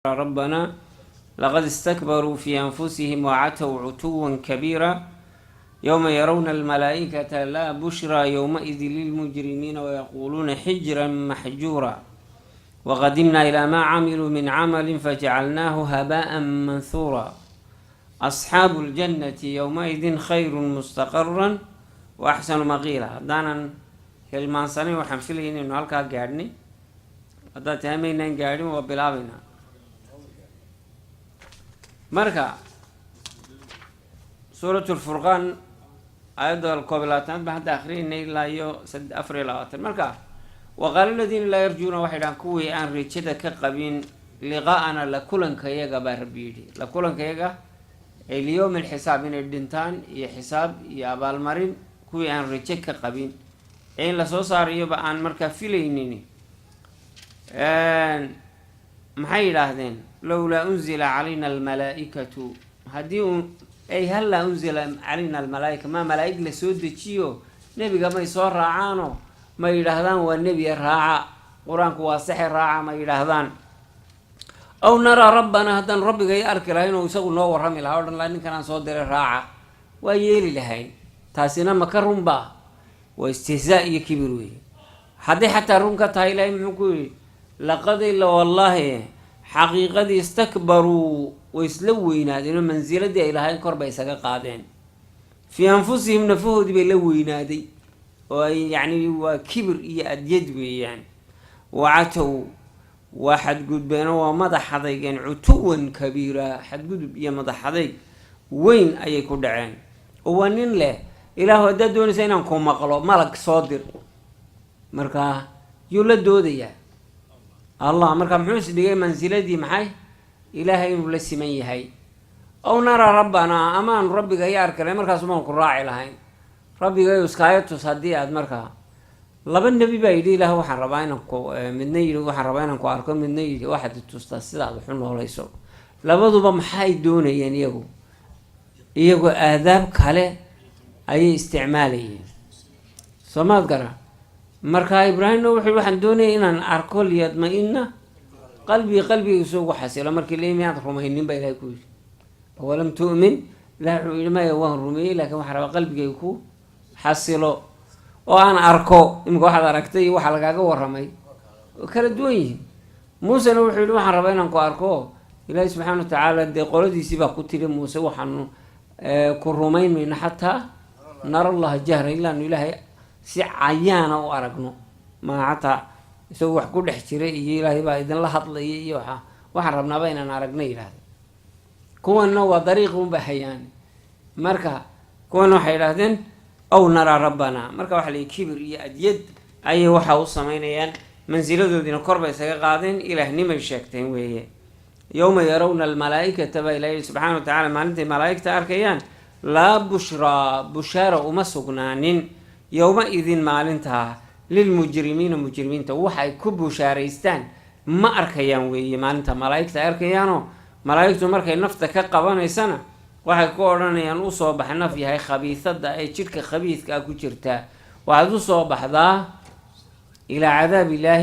ربنا لقد استكبروا في أنفسهم وعتوا عتوا كبيرا يوم يرون الملائكة لا بشرى يومئذ للمجرمين ويقولون حجرا محجورا وقدمنا إلى ما عملوا من عمل فجعلناه هباء منثورا أصحاب الجنة يومئذ خير مستقرا وأحسن مقيلا دانا المانساني وحنفلين إنه هلكا قاعدني هذا تهمين قاعدين وبلابنا مركا سورة الفرقان أيضا القبلاتان بعد آخرين إلا يو سد أفريلات مركا وقال الذين لا يرجون واحدا كوي أن ريتشدا كقبين لقاءنا لكلن كيجا باربيدي لكلن كيجا اليوم الحساب من الدنتان يا حساب يا بالمرين كوي أن ريتشدا كقبين إن لصوصار يبقى أن مركا فيلينيني محي لهذين لولا أنزل علينا الملائكة هديهم أي هلا أنزل علينا الملائكة ما ملائكة لسود تشيو نبي قام يصور راعانو ما يلهذان والنبي راعى قرآن كواسح راعى ما يلهذان أو نرى ربنا هدان ربي جاي أركلهين ويسوي نور رمي الهارد لأن كان صادر راعى ويلي لهين تاسينا مكرهم با واستهزاء يكبروه حتى رونك تايلاين مكوي لقد إلا والله حقيقة استكبروا ويسلوينا دينو منزلة دي إلهين كربا يساقا قادين في أنفسهم نفوه دي بيلوينا دي يعني وكبر يد يعني وعتوا واحد قد بينه ومضح حضيقين عتوا كبيرا حد قد يا مضح حضيق وين أي كدعين وانين له إله دون سينانكم مقلو ملك صادر مركا يولدو دي الله مركا محوس دي منزلة دي محي إلهي نبلسي من يهي أو نرى ربنا أمان ربي غيار كريم مركا سمان قراعي لهين ربي غير سكايته صديقات مركا لبن نبي بايدي له وحن رباينكو من نيل وحن رباينكو أركم من نيل واحد تستسد على حنه ولا يسوق لبضوا بمحاي دون يعني يجو آداب كله أي استعمالي سمعت قرأ مركا إبراهيم نوحي وحن دوني إن أركل يطمئن قلبي يسوق حسيل مركي ليه ما يعرفوا ما هنين بيلاقي كوي ولم تؤمن لا ما يواه الرمي لكن وحرق قلبي يكون حسيله وأنا أركو إمك واحد أركتي واحد لقاقه ورمي وكلا دويه موسى نوحي له وحن ربينا نكو أركو إلهي سبحانه وتعالى دي قولدي سيبا قتل موسى وحن كرمين من حتى نرى الله جهرا إلا أنه إلهي si cayaana u aragno maacata isagoo wax ku dhex jiray iyo ilaahay baa idin la hadlayay iyo waxaan rabnaaba inaan aragno yiraahdo kuwana waa dariiq u bahayaan marka kuwana waxay yiraahdeen aw nara rabbana marka waxa la kibir iyo adyad ay waxa u sameeyaan manziladoodina korba isaga qaadeen ilaahnimo sheegteen weeye yawma yarawna al malaa'ikata ba ilaahay subhanahu wa ta'ala maalintii malaa'ikta arkayaan la bushara uma sugnaanin يومئذ مالنتها للمجرمين مجرمين وحي كبو شاريستان ما أركيان وي مالنتها ملايكة أركيانو ملايكة مركي نفتا كقباني سنة وحي كوراني ينوصوا بحنا في هاي خبيثة دا اي شركة خبيث كاكو شرتا وحدو صوبح دا إلى عذاب الله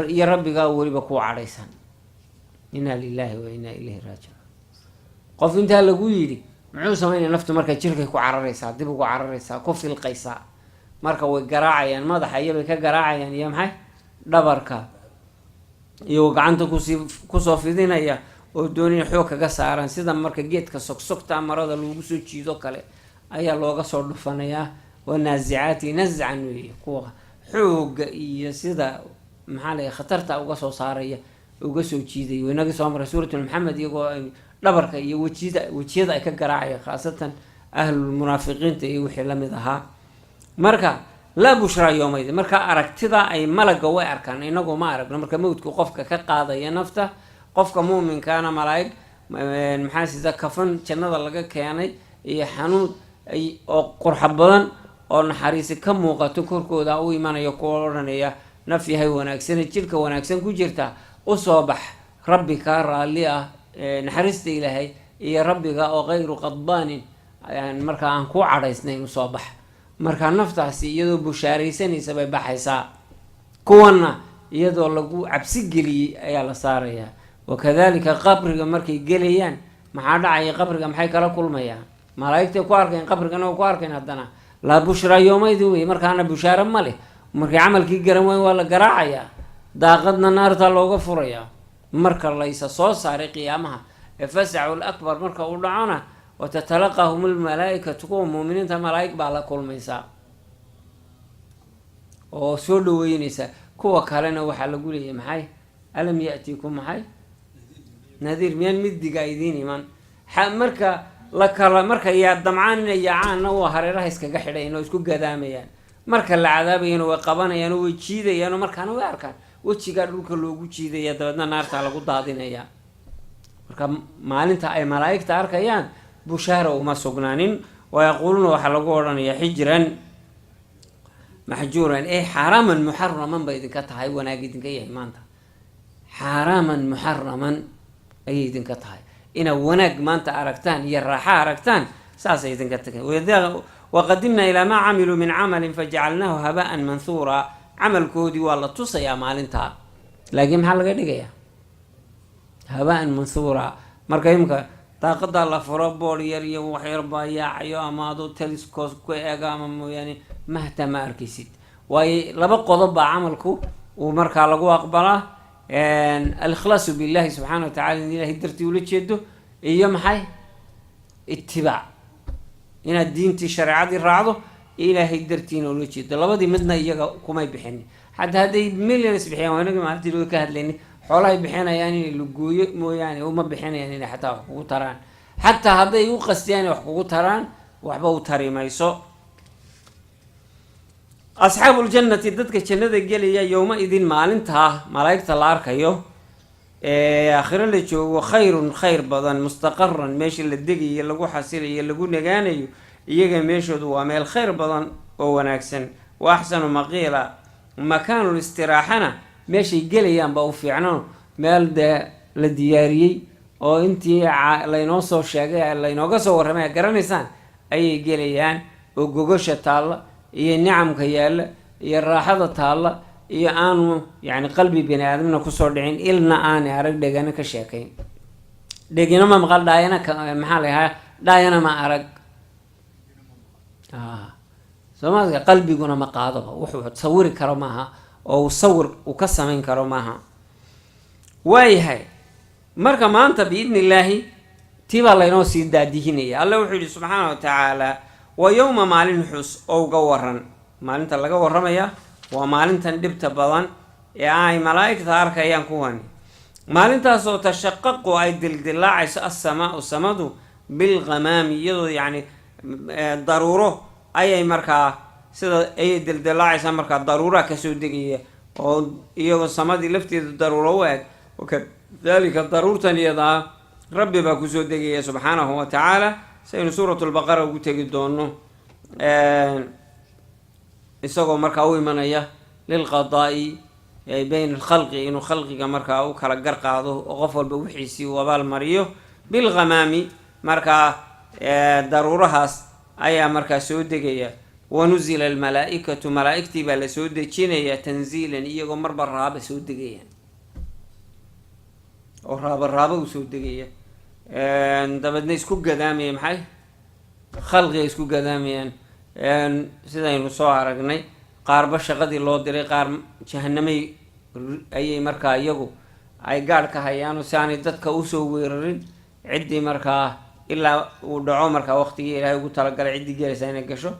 يا ربي قاولي بكو عريسان إنا لله وإنا إليه راجعون قف انتها لقويري muxuu sameeyay naftu markay jirkay ku cararaysaa dib ugu cararaysaa ku filqaysaa marka way garaacayaan madaxa iyay ka garaacayaan iyo maxay dhabarka iyo gacanta ku soo fidinaya oo doonay xoog kaga saaran sida marka geedka sogsogta marada lagu soo jiido kale ayaa looga soo dhufanayaa wanazi'ati naz'an kuwa xoog iyo sida maxaa la khatarta uga soo saaraya uga soo jiiday wanaga soo maray suuratul muhammad iyagoo dhabarka iyo wajiyada ay ka garaacay khaasatan ahlul munaafiqiinta iyo wixii la mid ahaa marka la bushra yawmayda marka aragtida ay malaga way arkaan inagu ma aragno marka mawdku qofka ka qaadaya nafta qofka muuminkaana malaa'ig maxaa sida kafan jannada laga keenay iyo xanuun oo qurx badan oo naxariis ka muuqato korkooda u iimanayo ku oranaya naf yahay wanaagsan jirka wanaagsan ku jirta u soo bax rabbika raaliya naxariista ilaahay iyo rabbiga oo qayru qadbaanin yani marka aan ku cadaysnayn soo bax marka naftaasi iyadoo bushaaraysanaysa bay baxaysaa kuwana iyadoo lagu cabsi geliyey ayaa la saarayaa. wakadalika qabriga markay gelayaan maxaa dhacaya? qabriga maxay kala kulmayaan? malaa'igtay ku arkeen, qabrigana oo ku arkeen. haddana laa bushraa yowmaydin wey, markaana bushaaro ma leh. markay camalkii garan wayn waa la garaacayaa, daaqadna naartaa looga furayaa. marka laysa soo saaray qiyaamaha ee fasacu lakbar marka uu dhacona, watatalaqahum lmalaa'ikatu, kuwa muuminiinta malaa'ig baa la kulmaysaa oo soo dhaweynaysa. kuwa kalena waxaa lagu leeyahay maxay? alam ya'tikum maxay? nadiir, miyaan midiga idiin iman? marka la kala marka yaa damcaan inay yaacaanna waa hareeraha iskaga xidhayan oo isku gadaamayaan. marka la cadaabayana way qabanayaan oo way jiidayaan, oo markaana way arkaan wejigaa dhulka loogu jiidaya, dabeedna naartaa lagu daadinaya. marka maalinta ay malaa'igta arkayaan bushaara uma sugnaanin. wayaquuluuna waxaa lagu odhanayaa xijran maxjuuran, xaaraaman muxaraman bay idinka tahay. wanaag idinka yahay maanta, xaaraaman muxaraman ayay idinka tahay. inaad wanaag maanta aragtaan iyo raaxa aragtaan, saasay idinka tahay. waqadimnaa ilaa maa camiluu min camalin fajacalnaahu haba'an manhuura. camalkoodii waa la tusayaa maalintaa, laakiin maxaa laga dhigayaa? haba'an manhuura. marka imka daaqadaa la furo, bool yar iyo waxyar baa yaacayo, ama adoo teliskoos ku eega ama mooyaane mahta ma arkaysid. waayo laba qodob baa camalku uu markaa lagu aqbalaa: alikhlaasu billahi subxaana wa tacala, in ilahay dartii ula jeedo, iyo maxay? itibaac, inaad diintii shareecadii raacdo, ilaahay dartiina ula jeedo. labadii midna iyaga kumay bixin. xataa hadday millions bixiyaan, waa inagii maalintii loo ka hadlayni, xoolahay bixinayaan inay lagooyo mooyaane uma bixinayaan inay xataa wax kugu taraan. xataa hadday u qastiyaan inay wax kugu taraan, waxba u tari mayso. asxaabu ljannati, dadka jannada gelaya, yowma idin maalintaa malaa'igta la arkayo ee aakhiro la joogo, khayrun khayr badan, mustaqaran meesha la degayo, lagu xasilayo, lagu nagaanayo, iyaga meeshoodu waa meel khayr badan oo wanaagsan. wa axsanu maqiila, makaanul istiraaxana meeshay gelayaan baa u fiicno, meel dee la diyaariyey oo intii laynoo soo sheegay, laynooga soo warramay garanaysaan, ayay gelayaan. oo gogosha taalla iyo nicamka yaalla iyo raaxada taalla, iyo aanu yani qalbi bini aadamna kusoo dhicin, ilna aanay arag, dhegana ka sheekayn. dhegina ma maqal, dhaayana maxaa layahaa, dhaayana ma arag. soomaalka qalbiguna ma qaadaba, wuxuu sawiri karo maaha, oo uu sawir uu ka samayn karo maaha. waayahay, marka maanta biidni illaahi tii baa laynoo sii daadihinaya. alla wuxuu yihi subxaana wa tacaala: wa yowma maalin xus oo uga waran. maalinta laga warramaya waa maalintan dhibta badan ee ay malaa'igta arkayaan kuwani. maalintaasoo tashaqaqu ay dildilaacayso assamaau, samadu, bilghamaami, iyadoo yacni daruuro ayay markaa sida ayay dildilaacaysaa. markaa daruuraa kasoo degaya, oo iyagoo samadii lafteedu daruuro u eg. wakadalika daruurtan iyadaa rabbi baa kusoo degaya subxaanahu wa tacaala, saynu suurat lbaqara ugu tegi doono, isagoo markaa u imanaya lilqadaa'i bayna alkhalqi, inuu khalqiga markaa u kala gar qaado oo qof walba wixiisii uu abaal mariyo. bilghamaami, markaa daruurahaas ayaa markaa soo degaya. wanuzila almalaa'ikatu, malaa'igtii baa la soo dejinaya tanziilan, iyagoo marba raaba soo degaya, oo raaba u soo degaya. dabeedna isku gadaamaya maxay? khalqiga isku gadaamayaan. sidaynu soo aragnay, qaarba shaqadii loo diray, qaar jahanamay ayay markaa iyagu ay gaadh ka hayaanoo si aanay dadka usoo weerarin. ciddii markaa ilaa uu dhaco markaa waqtigii ilaahay ugu talagalay ciddii gelaysaa inay gasho.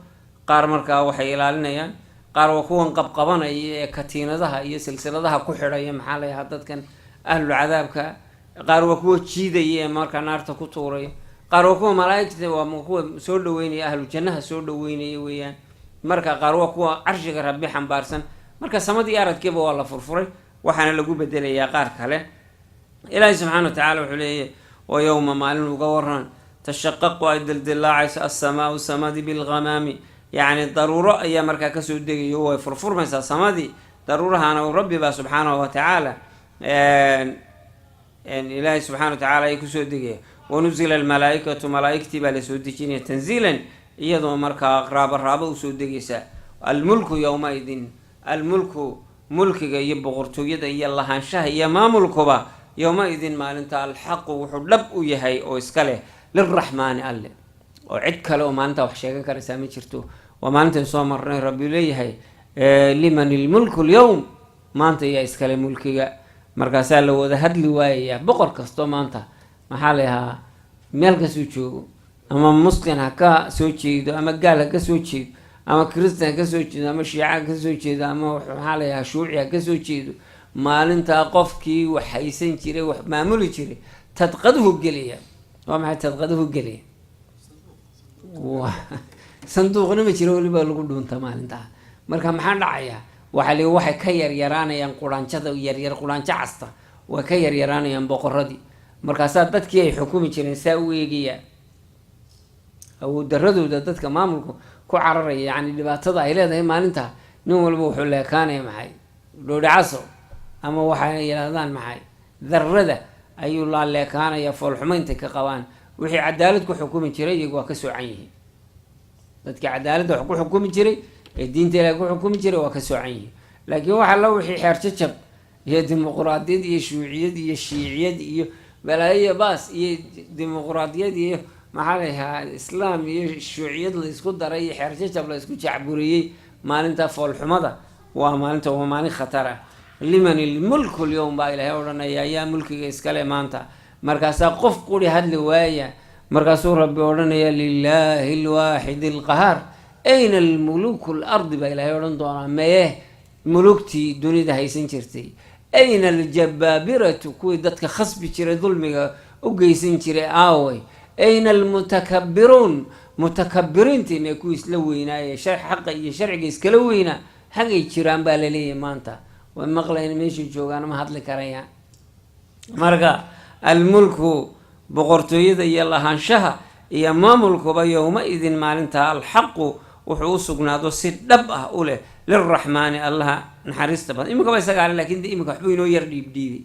qaar markaa waxay ilaalinayaan, qaar waa kuwan qabqabanaya ee katiinadaha iyo silsiladaha ku xidhaya, maxaa layahaa dadkan ahlul cadaabka. qaar waa kuwa jiidaya ee markaa naarta ku tuuraya. qaar waa kuwa malaa'igta, waa kuwa soo dhaweynaya, ahlu jannaha soo dhaweynaya weeyaan. marka qaar waa kuwa carshiga rabbi xambaarsan. marka samadii aradkiiba waa la furfuray, waxaana lagu bedelayaa qaar kale. ilaahi subxaana wa tacaala wuxuu leeyahy: wa yowma maalin uga waran, tashaqaqu ay dildilaacayso assamaau, samadii, bilghamaami, yacni daruuro ayaa markaa kasoo degayo, way furfurmaysaa samadii. daruurahana uu rabbi baa subxaanahu wa tacaala ilaahi subxana wa tacaala ay kusoo degaya. wanuzila almalaa'ikatu, malaa'igtii baa lasoo dejinaya tanziilan, iyadoo markaa raabo usoo degaysa. almulku yowmaidin, almulku mulkiga iyo boqortooyada iyo lahaanshaha iyo maamulkuba yowma-idin maalinta alxaqu wuxuu dhab u yahay oo iska leh lilraxmaani alle oo cid kale oo maalintaa wax sheegan karaysaa ma jirto. waa maalintan soo marnay rabbi leeyahay liman ilmulku lyowm, maanta yaa iskale mulkiga. markaasaa la wada hadli waayayaa boqor kastoo maanta maxaa la yahaa meel kasoo joogo, ama muslim ha ka soo jeedo, ama gaal ha ka soo jeedo, ama christan ha ka soo jeedo, ama shiica ha ka soo jeedo, ama maxaa la yahaa shuuci ha ka soo jeedo. maalintaa qofkii wax haysan jiray, wax maamuli jiray, tadqaduhu gelaya. waa maxay tadqaduhu gelaya? sanduuqna ma jiro, weliba lagu dhuunta maalintaa. marka maxaa dhacaya? waxay ka yaryaraanayaan quraanjada yaryar, quraanjo casta way ka yaryaraanayaan boqoradii. markaasaa dadkii ay xukumi jireen saa u eegayaan awooddaradooda, dadka maamulku ku cararaya, yacni dhibaatada ay leedahay maalintaa. nin walba wuxuu leekaanaya maxay dhoodhacaso, ama waxay yidhahdaan maxay darrada ayuu la leekaanaya, foolxumaynta ka qabaan. wixii cadaalad ku xukumi jiray iyagu waa ka soocan yihiin. dadkii cadaaladda wax ku xukumi jiray ee diinta ilaahay ku xukumi jiray waa ka soocan yihiin. laakiin waxa la wixii xeerjajab iyo dimuqraadiyad iyo shuuciyad iyo shiiciyad iyo balaayo baas iyo dimuqraadiyad iyo maxaa la yahaa islaam iyo shuuciyad la isku daray iyo xeerjajab la isku jacburiyey, maalinta foolxumada waa maalinta, waa maalin khatar ah. liman ilmulku lyowm baa ilaahay odhanaya, yaa mulkiga iskale maanta. markaasaa qof quri hadli waaya. markaasuu rabbi odhanaya lilaahi alwaaxid alqahaar ayna almuluku lardi baa ilaahay odhan doonaa. meye mulugtii dunida haysan jirtay? ayna aljabaabiratu, kuwii dadka khasbi jiray, dulmiga u geysan jiray aaway? ayna almutakabiruun, mutakabiriintiin ee kuwii isla weynaaye xaqa iyo sharciga iskala weynaa hagay jiraan baa laleeyahay maanta. way maqlayn meeshay joogaan, ma hadli karayaan. marka almulku boqortooyada iyo lahaanshaha iyo maamulkuba yowma-idin maalinta alxaqu wuxuu u sugnaado si dhab ah u leh lilraxmaani allaha naxariista badan. iminkaba isaga ale, lakin de iminka waxbuu inoo yar dhiibdhiibay.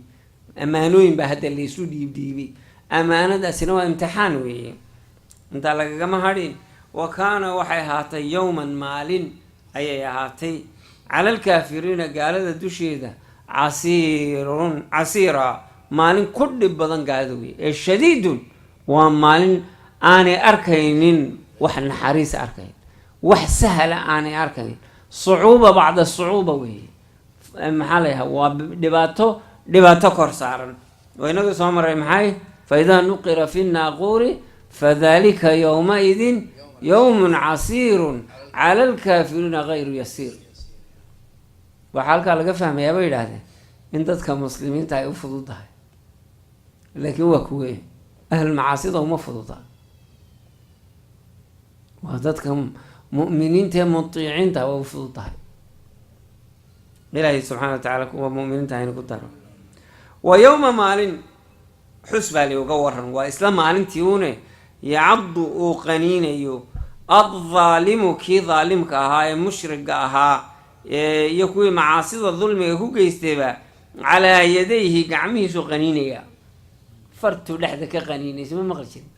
ammaanooyin baa hadda laysu dhiibdhiibay. ammaanadaasina waa imtixaan weeye, intaa lagagama hadhin. wa kaana waxay ahaatay yowman maalin ayay ahaatay cala alkaafiriina gaalada dusheeda casiira, maalin ku dhib badan gaalada wey. ee shadiidun, waa maalin aanay arkaynin wax naxariis arkayn, wax sahla aanay arkayn. sucuuba bacda sucuuba weeye. maxaa la yahaa waa dhibaato kor saaran. oo inaga soo maray maxay? faidaa nuqira fi naaquuri fadalika yowma-idin yowmun casiirun cala alkaafiriina gayru yasiir. waxaa halkaa laga fahmayaa bay yidhaahdeen in dadka muslimiinta ay u fududahay, laakiin waa kuwe ahlulmacaasida uma fududa. waa dadka mu'miniinta ee mutiiciinta waa u fududahay. ilaahay subxana wa tacaala kuwa muminiinta hayna ku daro. wa yowma maalin xus baa li uga waran, waa isla maalintii une yacaddu uu qaniinayo addaalimu, kii daalimka ahaa ee mushriga ahaa iyo kuwii macaasida dulmiga ku geystayba, calaa yadayhi gacmihiisu qaniinaya. fartuu dhexda ka qaniinaysa, ma maqli jirin?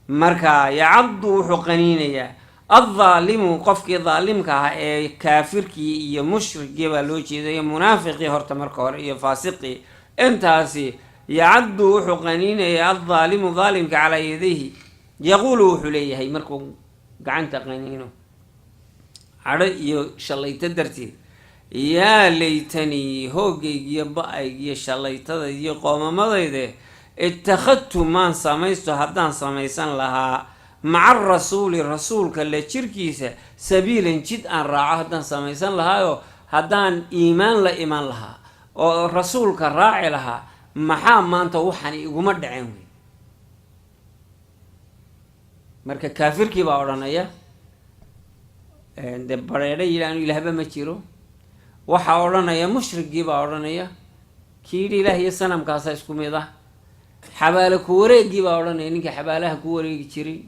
marka yacaddu wuxuu qaniinayaa addaalimu, qofkii daalimka ahaa ee kaafirkii iyo mushrigii baa loo jeeda, iyo munaafiqii horta marka hore iyo faasiqii. intaasi yacaddu wuxuu qaniinayaa addaalimu daalimka calaa yadayhi. yaquulu wuxuu leeyahay markuu gacanta qaniino cadho iyo shallayto darteed, yaa laytanii, hoogaygiyo ba-aygiyo shallaytada iyo qoomamadayde, ittakhadtu maan samaysto haddaan samaysan lahaa maca rasuuli, rasuulka la jirkiisa, sabiilan jid aan raaco haddaan samaysan lahaayo, haddaan iimaan la iman lahaa oo rasuulka raaci lahaa, maxaa maanta waxaan iguma dhaceen wey. marka kaafirkii baa odhanaya, de bareedha yidhaanu ilaahba ma jiro. waxaa odhanaya mushrigii baa odhanaya, kii yidhi ilaah iyo sanamkaasa isku mid ah. xabaale ku wareegii baa odhanaya, ninkii xabaalaha ku wareegi jiray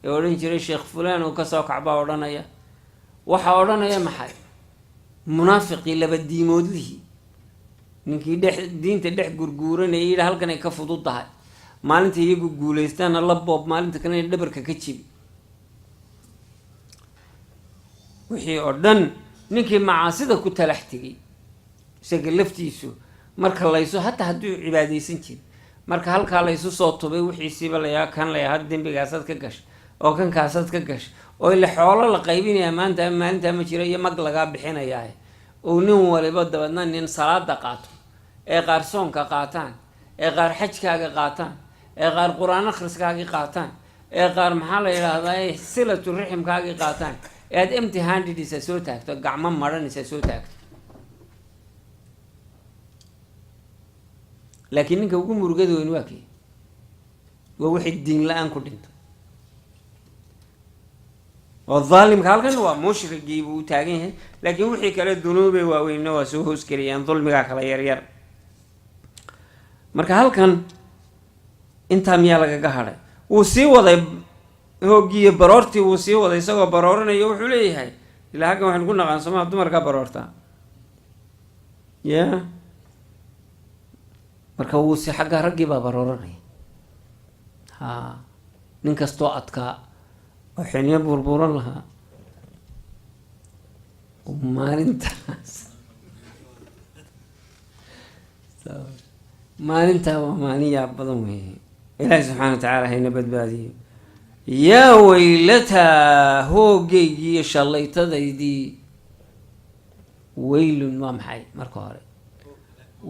ee odhan jiray sheekh fulaan oo kasoo kac baa odhanaya. waxaa odhanaya maxay? munaafiqii laba diimoodlihii, ninkii diinta dhex gurguuranaya yidhi halkan ay ka fudud tahay, maalinta iyagu guulaystaana la boob, maalinta kalena dhabarka ka jibi. wixii oo dhan ninkii macaasida ku talax tegay isaga laftiisu marka laysu hataa hadduu cibaadaysan jirin marka halkaa laysu soo tubay wixiisiiba layaa kan layaa had dembigaasaad ka gashay oo kankaasaad ka gashay oo ila xoolo la qaybinaya maanta maalintaa ma jiro iyo mag lagaa bixinayaa oo nin waliba dabadna nin salaada qaato ee qaar soonka qaataan ee qaar xajkaaga qaataan ee qaar qur-aan akhriskaagii qaataan ee qaar maxaa la yidhaahdaa silatu riximkaagii qaataan ee aad empty handed isa soo taagto gacmo maran isa soo taagto laakiin ninka ugu murugada weyn waa kii waa wixii diin la-aan ku dhinto oo dhaalimka halkan waa mushrigii buu u taagan yahay laakiin wixii kale dunuube waaweynna waa soo hoos geliyaan dulmigaa kala yaryar marka halkan intaa miyaa lagaga hadhay wuu sii waday hoogiyo baroortii wuu sii waday isagoo barooranayo wuxuu leeyahay ilaa halkan waxaan ku naqaan somaa dumarkaa baroortaa ya marka wuu si xagga raggii baa barooranaya ha nin kastoo adkaa oo xiniyo burburan lahaa maalintaa waa maalin yaab badan weeye ilaahi subxaana wa tacaala hayna badbaadiyo yaa weylataa hoogeygii iyo shallaytadaydii weylun waa maxay marka hore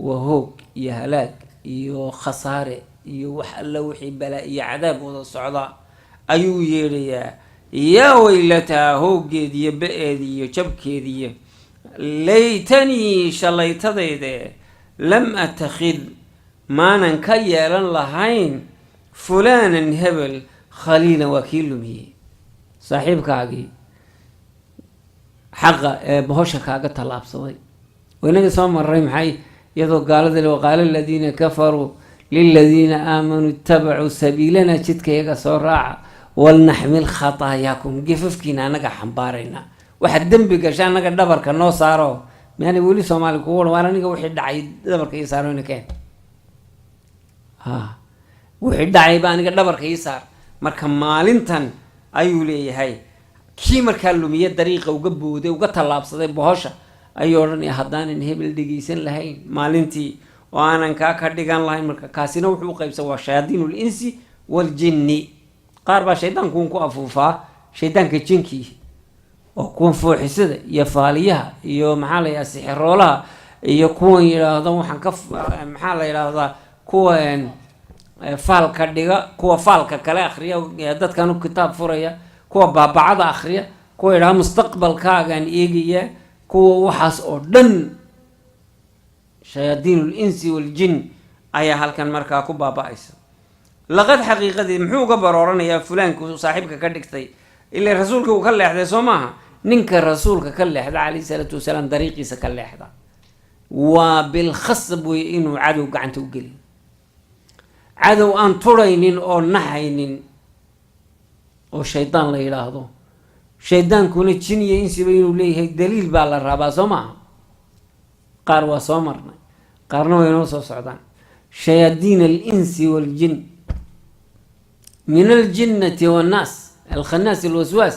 waa hoog iyo halaag iyo khasaare iyo wax alla wixii balaa iyo cadaab wada socda ayuu yeedhayaa yaa weylataa hooggeed iyo ba-eed iyo jabkeed iyo laytanii shallaytadayde lam attakhid maanan ka yeelan lahayn fulaanan hebel khaliilan waa kii lumiyey saaxiibkaagii xaqa ee bohosha kaaga tallaabsaday waynaga soo maray maxay iyadoo gaalada waqaala aladiina kafaruu liladiina aamanuu ittabacuu sabiilana jidka iyaga soo raaca walnaxmil khataayaakum gefafkiina anaga xambaaraynaa waxaad dembi gasha anaga dhabarka noo saaro maana weli soomaali kugu wan waan aniga wixii dhacay dhabarka ii saarona keen wixii dhacay baa aniga dhabarka ii saar marka maalintan ayuu leeyahay kii markaa lumiye dariiqa uga booday uga tallaabsaday bohosha ayuu odhanaya haddaanan hebel dhegeysan lahayn maalintii oo aanan kaa ka dhigan lahayn marka kaasina wuxuu u qaybsan waa shayaadiin ulinsi waljinni qaar baa shaydaankuun ku afuufaa shaydaanka jinkii oo kuwan fooxisada iyo faaliyaha iyo maxaa la yidhahda sixiroolaha iyo kuwan yidhaahdo waxaan ka maxaa la yidhaahdaa kuwan faalka dhiga kuwa faalka kale akhriya dadkan u kitaab furaya kuwa baabacada akhriya kuwa yidhaha mustaqbalkaagaan eegaya kuwa waxaas oo dhan shayaadiin ulinsi waljin ayaa halkan markaa ku baaba-aysa laqad xaqiiqadii muxuu uga barooranayaa fulaanku saaxiibka ka dhigtay ilaa rasuulka uu ka leexday soo maaha ninka rasuulka ka leexda calayhi salaatu wasalaam dariiqiisa ka leexda waa bilkhasab wey inuu cadow gacanta u geliyo cadow aan turaynin oo naxaynin oo shaydaan la yidhaahdo shaydaankuna jin iyo insiba inuu leeyahay daliil baa la rabaa soo maaha qaar waa soo marnay qaarna way inoo soo socdaan shayaadiin alinsi waaljin min aljinnati wannaas alkhanaas alwaswaas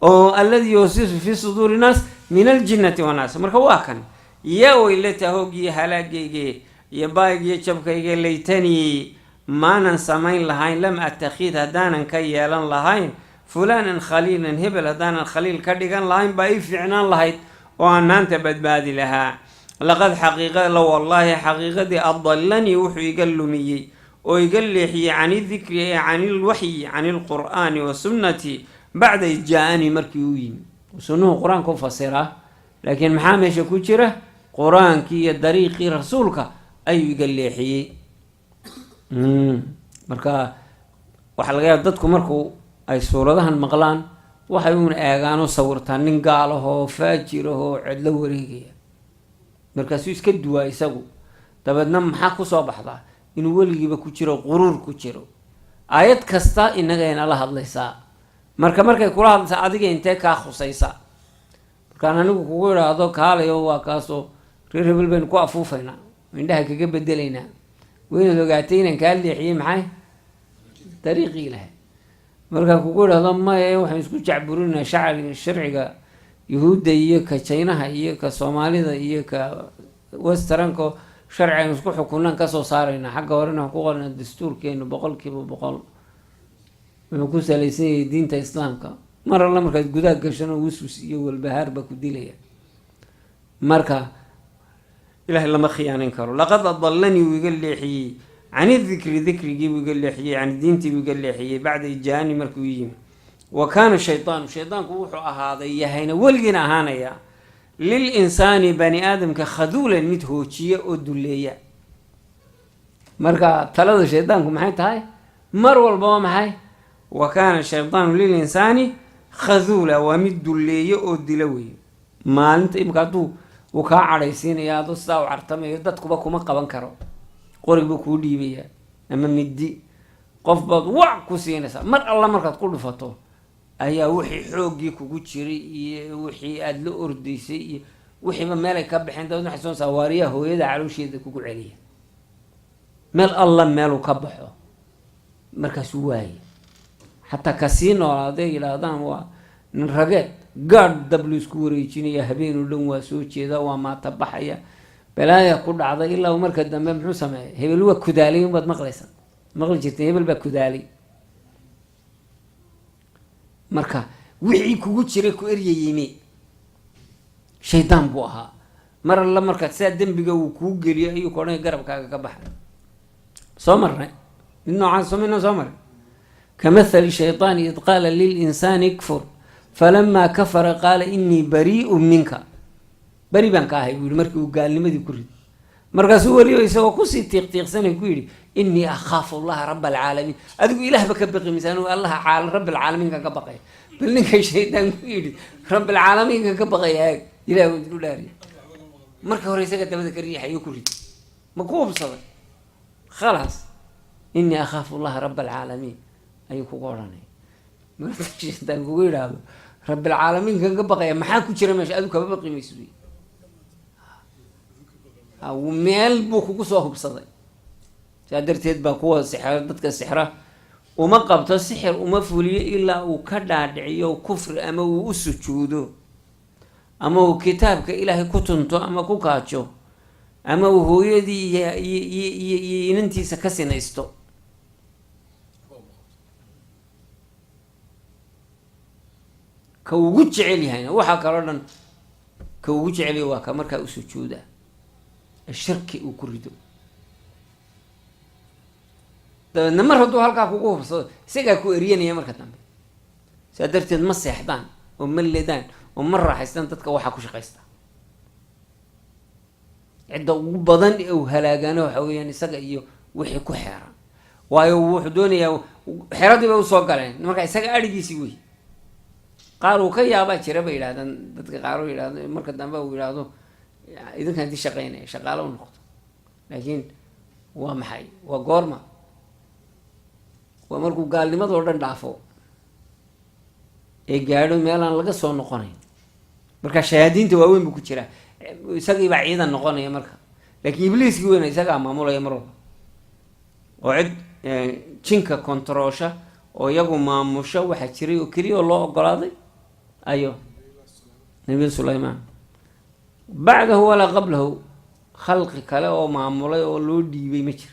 oo alladii yuwaswisu fi suduuri nnaas min aljinnati wannaas marka waa kan yaa weylata hoogiyo halaagayge iyo baaygiyo jabkayga laytanii maanan samayn lahayn lam attakhid haddaanan ka yeelan lahayn fulaanan khaliilan hebel haddaanan khaliil ka dhigan lahayn baa ii fiicnaan lahayd oo aan maanta badbaadi lahaa laqad xaqiiqa la wallaahi xaqiiqadii adallanii wuxuu iga lumiyey oo iga leexiyey cani dikri ee cani lwaxyi cani lqur'aani wa sunnati bacda id jaa-anii markii uu yimi sunnuhu qur-aanka u fasiraa laakiin maxaa meesha ku jira qur-aankii iyo dariiqii rasuulka ayuu iga leexiyey marka waxaa laga yaaba dadku marku ay suuradahan maqlaan waxay uuna eegaan oo sawirtaan nin gaalahoo faajirahoo cedlo wareegaya markaasuu iska duwaa isagu dabeedna maxaa kusoo baxdaa inuu weligiiba ku jiro quruur ku jiro aayad kasta inagayna la hadlaysaa markay kula hadlaysaa adiga intee kaa khusaysa markaan anigu kugu idhaahdo kaalayo waa kaasoo reer hebel baynu ku afuufaynaa indhaha kaga bedelaynaa waynaad ogaatay inaan kaa leexiyey maxay dariiqii ilahay markaan kugu idhaahdo maye waxaan isku jacburinaa sharciga yuhuudda iyo ka jaynaha iyo ka soomaalida iyo ka westranko sharcigan isku xukunaan kasoo saarayna xagga horena ku qorna dastuurkeenu 100% wuxuu ku salaysan yahay diinta islaamka mar alla markaad gudaha gashano waswas iyo walbahaar baa ku dilaya marka ilaahay lama khiyaanin karo laqad adallanii wuu iga leexiyey cani dikri dikrigii buu iga leexiyey cani diintii buu iga leexiyey bacda ijaani markuu yimi wa kaana shaydaanku wuxuu ahaaday yahayna weligiina ahaanaya lil insaani bani aadamka khaduulan mid hoojiya oo duleeya marka talada shaydaanku maxay tahay mar walbaba maxay wa kaana shaydaanu lil insaani khaduula waa mid duleeya oo dila weeye maalinta imika hadduu uu kaa cadhaysiinaya aduu sidaa u cartamayo dadkuba kuma qaban karo qorig buu kuu dhiibayaa ama middi qof baad wac ku siinaysaa mar alla markaad ku dhufato ayaa wixii xooggii kugu jiray iyo wixii aada la ordaysay iyo wixiiba meelay ka baxeen dabadna waxay soo sawaariyaa hooyada caloosheeda kugu celiya meel alla meeluu ka baxo markaasuu waaye xataa kasii noolaaday yidhaahdaan waa nin rageed gaadh dab lu isku wareejinaya habeenoo dhan waa soo jeeda waa maata baxaya balaaya ku dhacday ilaa marka dambe muxuu sameeyay hebel waa kudaalay unbaad maqlaysa maqli jirtay hebel baa kudaalay marka wixii kugu jiray ku eryayime shaydaan buu ahaa mar alla markaad sidaa dembiga uu kuu geliyo ayuu kodhanay garabkaaga ka baxay soo marnay mid noocaas soomina soo maray kamathali shaytaani id qaala lilinsaani ikfur falamaa kafara qaala inii barii'un minka beri baan ka ahay buu yihi markii uu gaalnimadii ku rid markaasuu weliba isagoo kusii tiiqtiiqsanay ku yidhi inii akhaafu allaha raba alcaalamiin adigu ilaahba ka baqi misaan allaha rabbilcaalamiinka ka baqaya bal ninka shaydaan ku yidhi rabbilcaalamiinka ka baqaya aag ilah u dhaariya marka hore isaga dabada ka riixayo ku rid ma ku hubsaday khalaas inii akhaafu allaha raba alcaalamiin ayuu kugu odhanaya marka shaydaan kugu yidhaahdo rabbilcaalamiinka ka baqaya maxaa ku jira meesha adigu kaba baqi mayso meel buu kugu soo hubsaday saa darteed baa kuwa dadka sixra uma qabto sixir uma fuliyo ilaa uu ka dhaadhiciyo kufri ama uu u sujuudo ama uu kitaabka ilaahay ku tunto ama ku kaajo ama uu hooyadii iyo inantiisa ka sinaysto ka ugu jecel yahayna waxaa kaloo dhan ka ugu jecel yahay waa ka markaa u sujuuda shirki uu ku rido dabeedna mar hadduu halkaa kugu hubsado isagaa ku eryanaya marka dambe saa darteed ma seexdaan oo ma ledaan oo ma raaxaystaan dadka waxaa ku shaqaysta cidda ugu badan ee uu halaagaano waxa weeyaan isaga iyo wixii ku xeeran waayo wuxuu doonayaa xeradii bay usoo galeen marka isaga adhigiisii wey qaar uu ka yaabaa jira bay yidhahdaan dadka qaar u yidhahdo marka dambe uu yidhaahdo idinkaan di shaqaynaya shaqaalo u noqdo laakiin waa maxay waa goorma waa markuu gaalnimadoo dhan dhaafo ee gaadho meel aan laga soo noqonayn marka shayaadiinta waaweyn buu ku jiraa isagiibaa ciidan noqonaya marka laakiin ibliiskii weyna isagaa maamulaya mar walba oo cid jinka kontaroosha oo iyagu maamusho waxaa jiray oo keliya oo loo ogolaaday ayo nabiy sulaymaan bacdahu walaa qablahu khalqi kale oo maamulay oo loo dhiibay ma jiro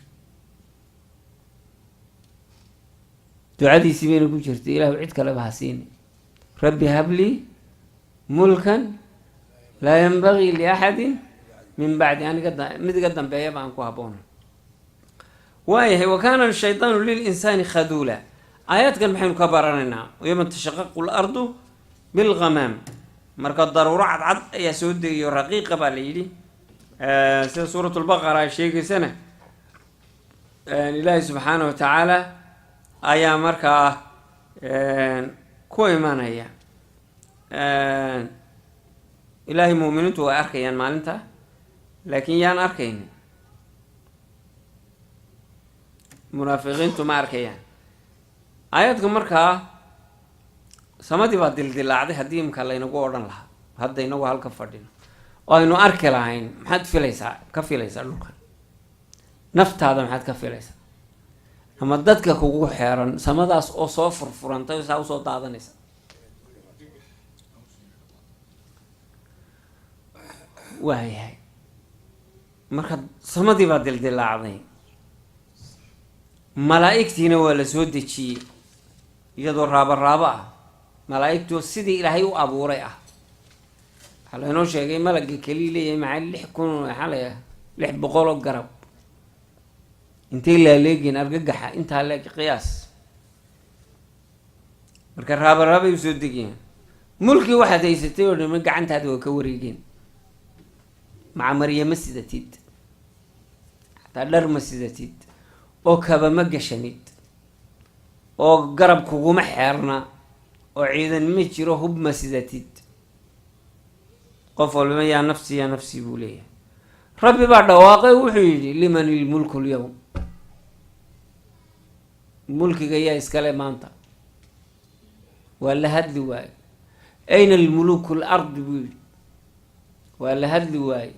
ducadiisii bayna ku jirtay ilaahu cid kaleba ha siini rabbi hablii mulkan laa yanbagii liaxadin min bacdi aniga mid iga dambeeya baan ku habboonay waayahay wa kaana ashaydaanu lilinsaani khaduula aayaadkan maxaynu ka baranaynaa yawma tashaqaqu lardu bilghamaam marka daruuro cadcad ayaa soo degayo raqiiqa baa la yidhi sida suurat lbaqara ay sheegaysana ilaahi subxaana wa tacaala ayaa markaa ku imanaya ilaahay muuminiintu way arkayaan maalinta laakiin yaan arkaynin munaafiqiintu ma arkayaan aayadka markaa samadii baa dildilaacday haddii imka laynagu odhan lahaa hadda inagu halka fadhino oo aynu arki lahayn maxaad filaysaa ka filaysaa dhulkan naftaada maxaad ka filaysaa ama dadka kugu xeeran samadaas oo soo furfurantay oo saa usoo daadanaysa waayahay marka samadii baa dildilaacday malaa'igtiina waa la soo dejiyey iyadoo raabo ah malaa'igtu sidii ilaahay u abuuray ah waxaa laynoo sheegay malagga keliya leeyahay maxay 6,000 waxaa layahay 600 oo garab intay laaleegeen argagaxa intaa leeg qiyaas marka raabay usoo degeen mulkii waxaad haysatay oo dhan gacantaada waa ka wareegeen maca maryama sidatid xataa dhar ma sidatid oo kaba ma gashanid oo garab kuguma xeerna oo ciidan ma jiro hub ma sidatid qof walba yaa nafsi buu leeyahay rabbi baa dhawaaqay wuxuu yidhi liman ilmulku lyawm mulkiga yaa iskale maanta waa la hadli waaye ayna almuluku lardi buu yidhi waa la hadli waaye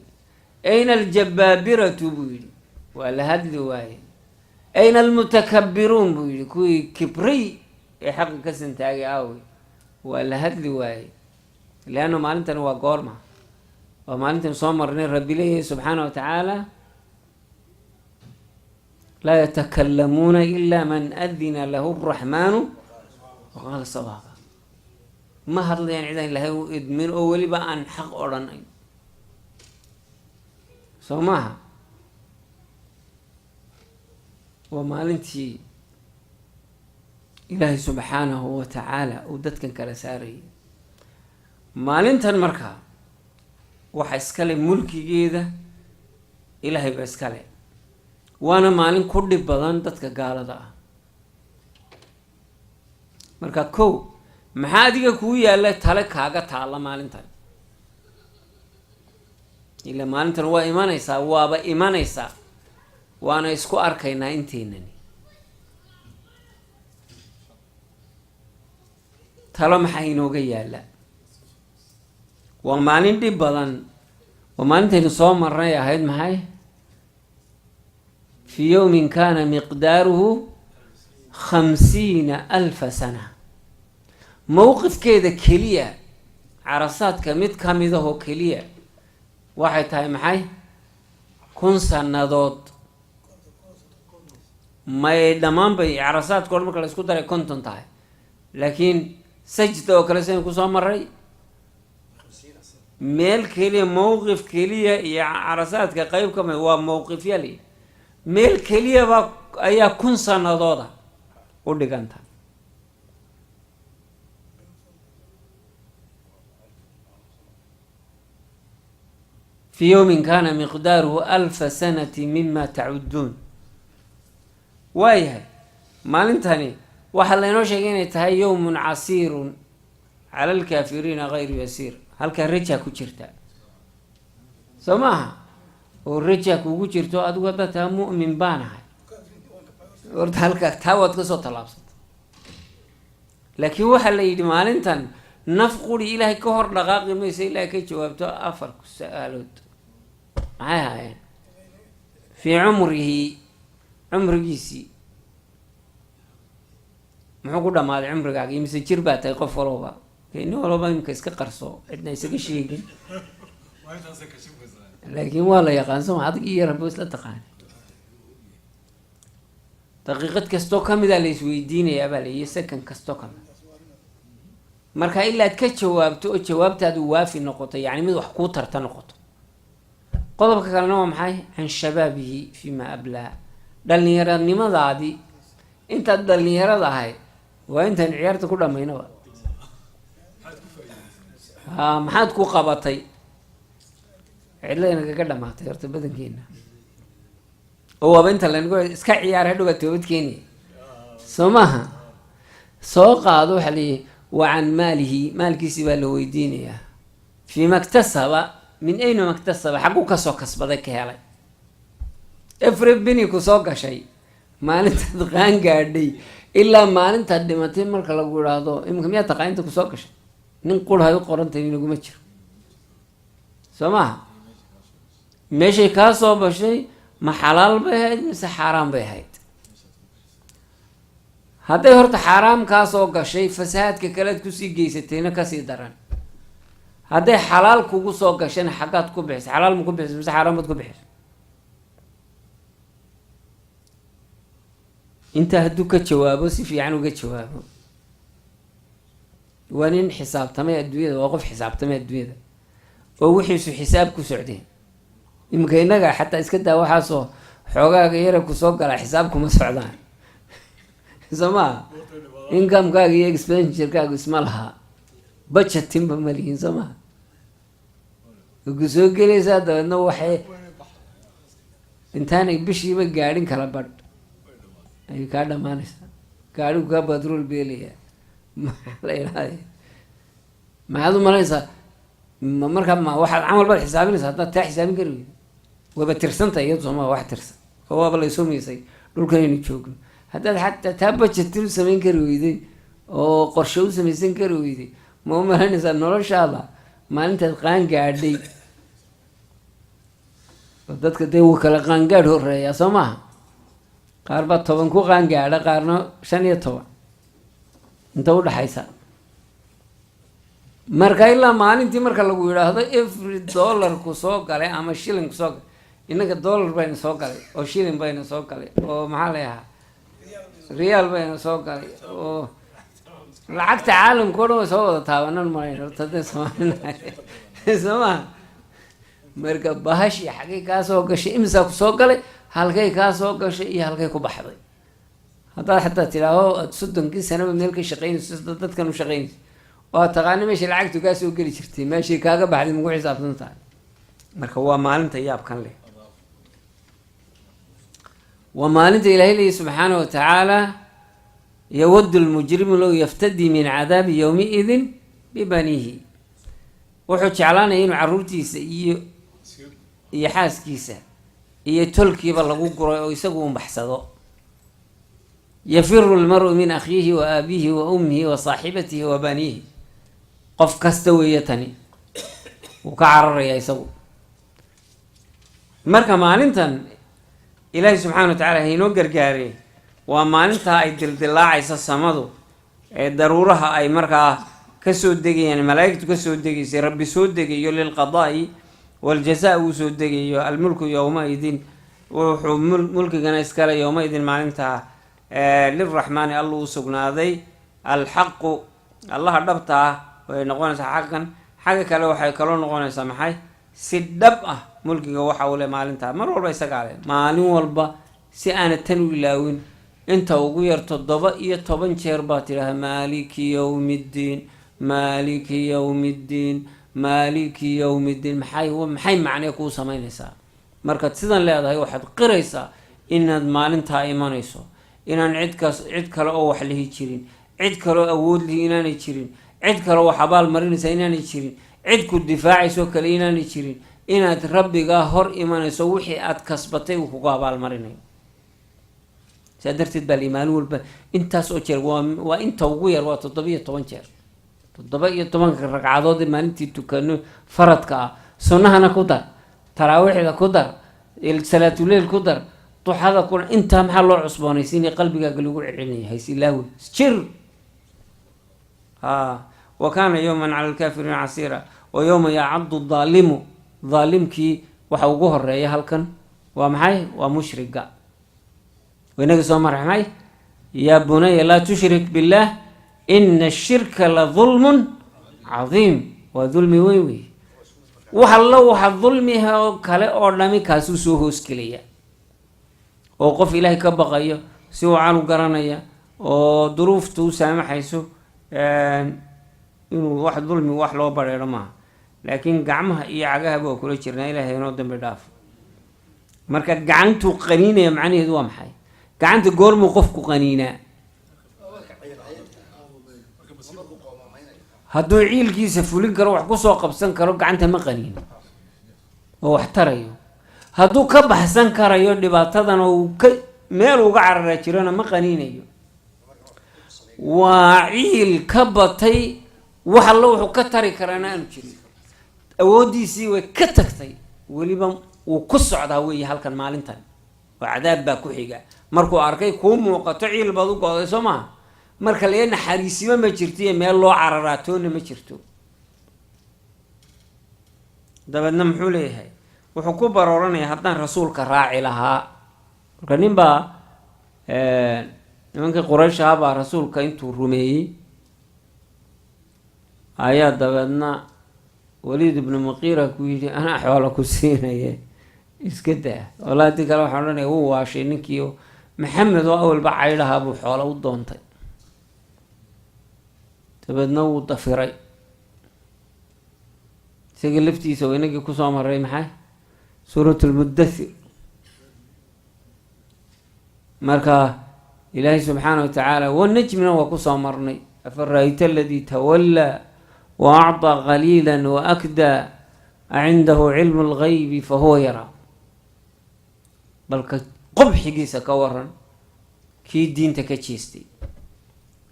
ayna aljabaabiratu buu yidhi waa la hadli waaye ayna almutakabbiruun buu yidhi kuwii kibray ee xaqa ka santaagay aawey waa la hadli waaye leanna maalintan waa goorma waa maalintan soo marnay rabbi leeyahay subxaana wa tacaala laa yatakalamuuna ilaa man adina lahu araxmaanu waqaala sawaaba ma hadlayaan cidaan ilaahay u idmin oo weliba aan xaq odhanayn soo maaha waa maalintii ilaahay subxaanahu wa tacaala uu dadkan kala saarayay maalintan markaa waxa iskale mulkigeeda ilaahay ba iskale waana maalin ku dhib badan dadka gaalada ah marka kow maxaa adiga kuu yaalla tale kaaga taalla maalintan ila maalintan waa imanaysaa waaba imanaysaa waana isku arkaynaa inteynani talo maxaa inooga yaalla waa maalin dhib badan waa maalintaynu soo marnay ahayd maxay fi yowmin kana miqdaaruhu 50,000 sana mowqifkeeda keliya carasaadka mid ka mid ahoo keliya waxay tahay maxay 1,000 sannadood may dhammaan bay carasaadka odhan marka la isku daray 50 tahay laakiin sajda oo kale saynu kusoo maray meel keliya mowqif keliya iyo carasaadka qeyb ka mid waa mowqifyali meel keliyaba ayaa 1,000 sannadooda u dhiganta fi yowmin kana miqdaaruhu 1,000 sanati mima tacuduun waayahay maalintani waxaa laynoo sheegay inay tahay yowmun casiirun cala alkaafiriina gayru yasiir halkaa rajaa ku jirta soo maaha oo rajaa kugu jirto adigu hadda taa mu'min baanahay horta halkaa taa waad kasoo tallaabsata laakiin waxaa la yidhi maalintan naf quri ilaahay ka hor dhaqaaqi maysa ilaahay ka jawaabto 4 su-aalood maxay ahaayeen fii cumrigiisii muxuu ku dhammaaday cumrigaaga mise jir baa tahay qof walooba nin walooba imika iska qarso cidna isaga sheegin laakiin waa la yaqaan soma adig iyo rabbi isla taqaana daqiiqad kastoo kamida la isweydiinayaa baa laiyo second kastoo kamid marka ilaad ka jawaabto oo jawaabtaadu waafi noqoto yacni mid wax kuu tarta noqoto qodobka kalena waa maxay can shabaabihi fima ablaa dhalinyaranimadaadii intaad dhalinyarada ahayd waa intaan ciyaarta ku dhamaynaba maxaad ku qabatay cidladana kaga dhamaatay horta badankeena oo waaba inta lanagu iska ciyaar hadhowaa toobad keeniya soo maaha soo qaado waxaa layihi wa can maalihi maalkiisii baa la weydiinayaa fiima ktasaba min ayna maktasaba xagguu kasoo kasbaday ka helay efre bini ku soo gashay maalintaad qaan gaadhay ilaa maalintaad dhimatay marka lagu idhaahdo imika miyaa taqaa inta kusoo gashay nin qurhay u qorantay inaguma jiro soo maaha meeshay kaa soo bashay ma xalaal bay ahayd mise xaaraan bay ahayd hadday horta xaaraam kaa soo gashay fasahaadka kalead kusii geysatayna kasii daran hadday xalaal kugu soo gashana xaggaad ku bixisa, xalaal ma ku bixisa mise xaaraan baad ku bixisa? intaa hadduu ka jawaabo si fiican uga jawaabo, waa nin xisaabtamay adduunyada, waa qof xisaabtamay adduunyada oo wixiisu xisaab ku socdeen. imika innaga xataa iska daa waxaasoo xoogaaga yara kusoo galaa xisaab kuma socdaan soo maha. inkamekaaga iyo expenditurekaagu isma lahaa, budgetinba ma lihiin soo maha. ku soo gelaysaa dabeedna waxay intaanay bishiiba gaadhin kala badh ayay kaa dhamaanaysaa, gaadhigu kaa batrool beelayaa la ilahay. maxaad u malaysaa markaa waxaad camal baad xisaabinaysaa haddaad taa xisaabin kari weyda? waaba tirsantay iyadu sooma, wax tirsan oo waaba laysoo miisay dhulkanaynu joogno. haddaad xataa taa budgetin u samayn kari weyday oo qorshe u samaysan kari weyday, ma u malaynaysaa noloshaada maalintaad qaan gaadhay? dadka dee wuu kala qaangaadh horeeyaa soo maaha. qaar baa 10 ku qaangaadha, qaarna 15 inta udhaxaysa. marka ilaa maalintii marka lagu yidhaahdo every dollarku soo galay ama shilinku soo galay, innaga dollar bayna soo galay oo shilin bayna soo galay oo maxaa la yahaa riyaal bayna soo galay oo lacagta caalamka o dhan way soo wada taabanan malayn horta dee Soomaaliya soo maha. marka bahashii xaggay kaa soo gashay, imisaa ku soo galay, halkay kaa soo gashay iyo halkay ku baxday. haddaad xataa tidhaaho aad 30 sanaba meel ka shaqaynayso sida dadkan u shaqaynayso, waa taqaani meeshay lacagtu kaa soo geli jirtay, meeshay kaaga baxday maku xisaabsan tahay. marka waa maalinta yaabkan leh, waa maalinta ilaahay leeyahy subxaanahu watacaala yawadu lmujrimu low yaftadii min cadaabi yowmiidin bibaniihi. wuxuu jeclaanaya inuu caruurtiisa iyo xaaskiisa iyo tolkiiba lagu guray oo isagu unbaxsado. yafiru lmaru min akhiihi wa aabihi wa ummihi wa saaxibatihi wa baniihi. qof kasta weeye tani wuu ka cararayaa isagu. marka maalintan ilaahay subxaana wa tacaala haynoo gargaarey, waa maalintaa ay dildilaacaysa samadu ee daruuraha ay markaa kasoo degayaan, malaa'igtu kasoo degaysay, rabbi soo degayo lilqadaa'i waljazaa uu soo degayo. almulku yowmaidin, wuxuu mulkigana iskale yowmaidin maalintaa lilraxmaani alla u sugnaaday. alxaqu allaha dhabta ah way noqonaysaa xaqan, xagga kale waxay kaloo noqonaysaa maxay? si dhab ah mulkiga waxa uu le maalintaa mar walba isagaa le. maalin walba si aana tan u ilaawin, inta ugu yar 17 jeer baa tidhaha maaliki yowmiddiin, maaliki yowmiddiin, maaliki yowmiddiin. maxay macnee kuu samaynaysaa? markaad sidan leedahay waxaad qiraysaa inaad maalintaa imanayso, inaan cid kale oo wax lihi jirin, cid kaloo awood lihi inaanay jirin, cid kaloo wax abaal marinaysa inaanay jirin, cid ku difaacayso kale inaanay jirin, inaad rabbigaa hor imanayso, wixii aad kasbatay uu kugu abaalmarinayo. saa darteed baa maalin walba intaas oo jeer, waa inta ugu yar waa 17 jeer. 17 ragcadood maalintii tukano faradka ah, sunnahana ku dar, taraawiixda ku dar, salaatuleyl ku dar, duxada ku dar. intaa maxaa loo cusboonaysiinaya? qalbigaaga lagu celcelinaya, haysilaawi jir. wa kaana yowman cala alkaafiriina casiira. wa yowma yacaddu daalimu, daalimkii waxa ugu horeeya halkan waa maxay? waa mushriga. waynaga soo maray maxay? yaa bunaya laa tushrik billaah ina ashirka la dulmun cadiim. waa dulmi weyn wey. waxa dulmiha oo kale oo dhami kaasuu soo hoosgelaya. oo qof ilaahay ka baqayo, si wacan u garanaya, oo duruufta u saamaxayso inuu wax dulmi wax loo bareero maaha. laakiin gacmaha iyo cagahaba waa kula jirnaa, ilaahay inoo dambi dhaaf. marka gacantuu qaniinaya macnaheedu waa maxay? gacanta goormuu qofku qaniinaa? hadduu ciilkiisa fulin karo, wax kusoo qabsan karo, gacanta ma qaniino oo wax tarayo. hadduu ka baxsan karayo dhibaatadan oo meel uga carara jirona ma qaniinayo. waa ciil ka batay, wax alla wuxuu ka tari karaana aanu jirin, awooddiisii way ka tagtay, weliba wuu ku socdaa weeye halkan maalintan. oo cadaab baa ku xiga. markuu arkay kuu muuqato ciil baad u go-day soo maha. marka lee naxariisimo ma jirto iyo meel loo cararaatoona ma jirto. dabeedna muxuu leeyahay wuxuu ku barooranaya haddaan rasuulka raaci lahaa. marka nin baa nimankii quraysh ahaa baa rasuulka intuu rumeeyey ayaa dabeedna waliid ibnu muqiira ku yidhi anaa xoola ku siinaye iska daa. walaa hadii kale waxaan odhanaya wuu waashay ninkii maxamed oo awalba caydhahaa buu xoola u doontay. dabeedna wuu dafiray isagii laftiisa oo inagii kusoo maray maxay suurat lmudathir. marka ilaahay subxaana wa tacaala wanajmina waa kusoo marnay afara'ayta aladii tawallaa wa acطaa qaliila wa akdaa acindahu cilmu lgaybi fahuwa yaraa. balka qobxigiisa ka waran kii diinta ka jeestay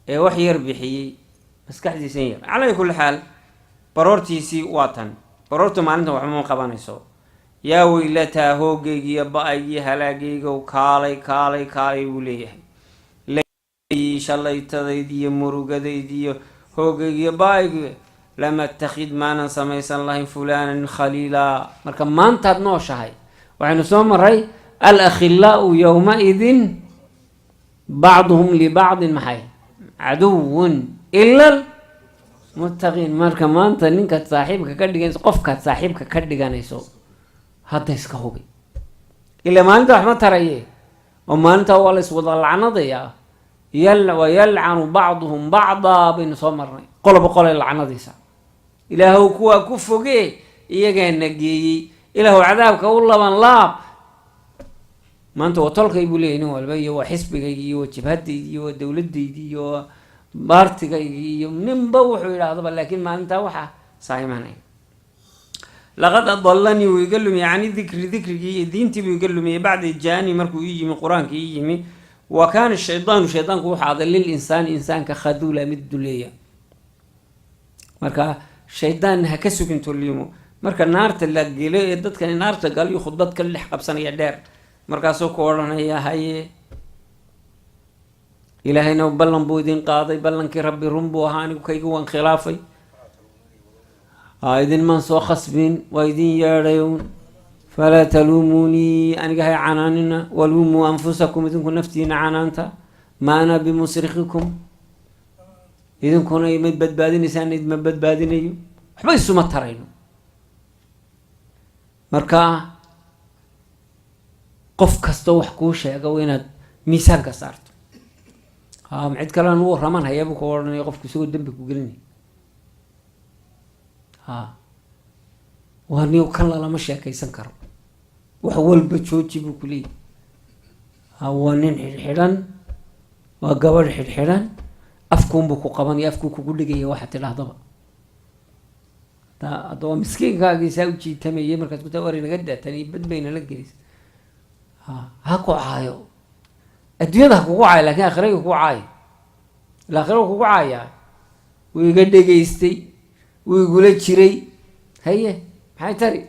ee wax yar bixiyey maskaxdiisan yar. calaa kulli xaal baroortiisii waa tan. baroortu maalintan waxba ma qabanayso. yaa weylataa hoogaygiiyo ba-aygiyo halaagaygow kaalay kaalay kaalay buu leeyahay. shalaytadaydiiyo murugadaydiiyo hoogaygiyo ba-aygiyo lam attakhid maanan samaysan lahayn fulaanan khaliilaa. marka maantaad nooshahay waxaynu soo maray al akhilaau yowma-idin bacduhum libacdin maxay caduwun ila muttaqiin. marka maanta ninkaad saaxiibka ka dhiganayso qofkaad saaxiibka ka dhiganayso hadda iska hubi. ilaa maalinta wax ma taraye oo maalinta waa la iswada lacnadayaa. wa yalcanu bacduhum bacdaa baynu soo marnay. qoloba qolay lacnadiisa. ilaahow kuwaa ku fogee iyagaana geeyey. ilaahow cadaabka u laban laab. maanta waa tolkay buu leeyahy nin walba iyo waa xisbigaygi iyo waa jabhadaydi iyo waa dowladaydi iyo waa baartigaygi iyo ninba wuxuu yidhaahdaba. laakiin maalintaa waxaa saahimanay. laqad adalanii wuu iga lumiyey cani dikri dikrigii iyo diintii buu iga lumiyey bacda jaani markuu ii yimi qur-aanka ii yimi. wa kaana shaydaanu shaydaanku wuxuu aday lil insaani insaanka khaduula mid duleeya. marka shaydaan ha ka sugin tolliimo. marka naarta la gelo ee dadkani naarta galayo khudbad ka dhex qabsanaya dheer markaasuu ku odhanaya haye ilaahayna ballan buu idin qaaday. ballankii rabbi run buu ahaa anigu kayga waan khilaafay. idinmaan soo khasbin waa idin yeedhayn. falaa taluumuunii aniga hay canaanina waluumuu anfusakum idinku naftiina canaanta ma ana bimusrikikum idinkuna imad badbaadinaysaan idma badbaadinayo waxba isuma tarayno. marka qof kastoo wax kuu sheega waa inaad miisaanka saarto. cid kalean u waraman hayaabuu ka odhanaya qofku isagoo dembi ku gelinaya. waa ni kan lalama sheekaysan karo wax walba jooji buu ku leeyahy. waa nin xidhxidhan waa gabadh xidhxidhan afkuunbuu ku qabanaya afkuu kugu dhigaya waxa tidhaahdaba. hadda waa miskiinkaagiisaa u jiitamayay markaas kutaa wari naga daataniyo badbayna la gelisa. ha ku caayo adduunyada ha kugu caayo lakin aakhirayga kugu caayo. ila aakhiraga kugu caayaa wuu iga dhegaystay wuu igula jiray haye maxay tari.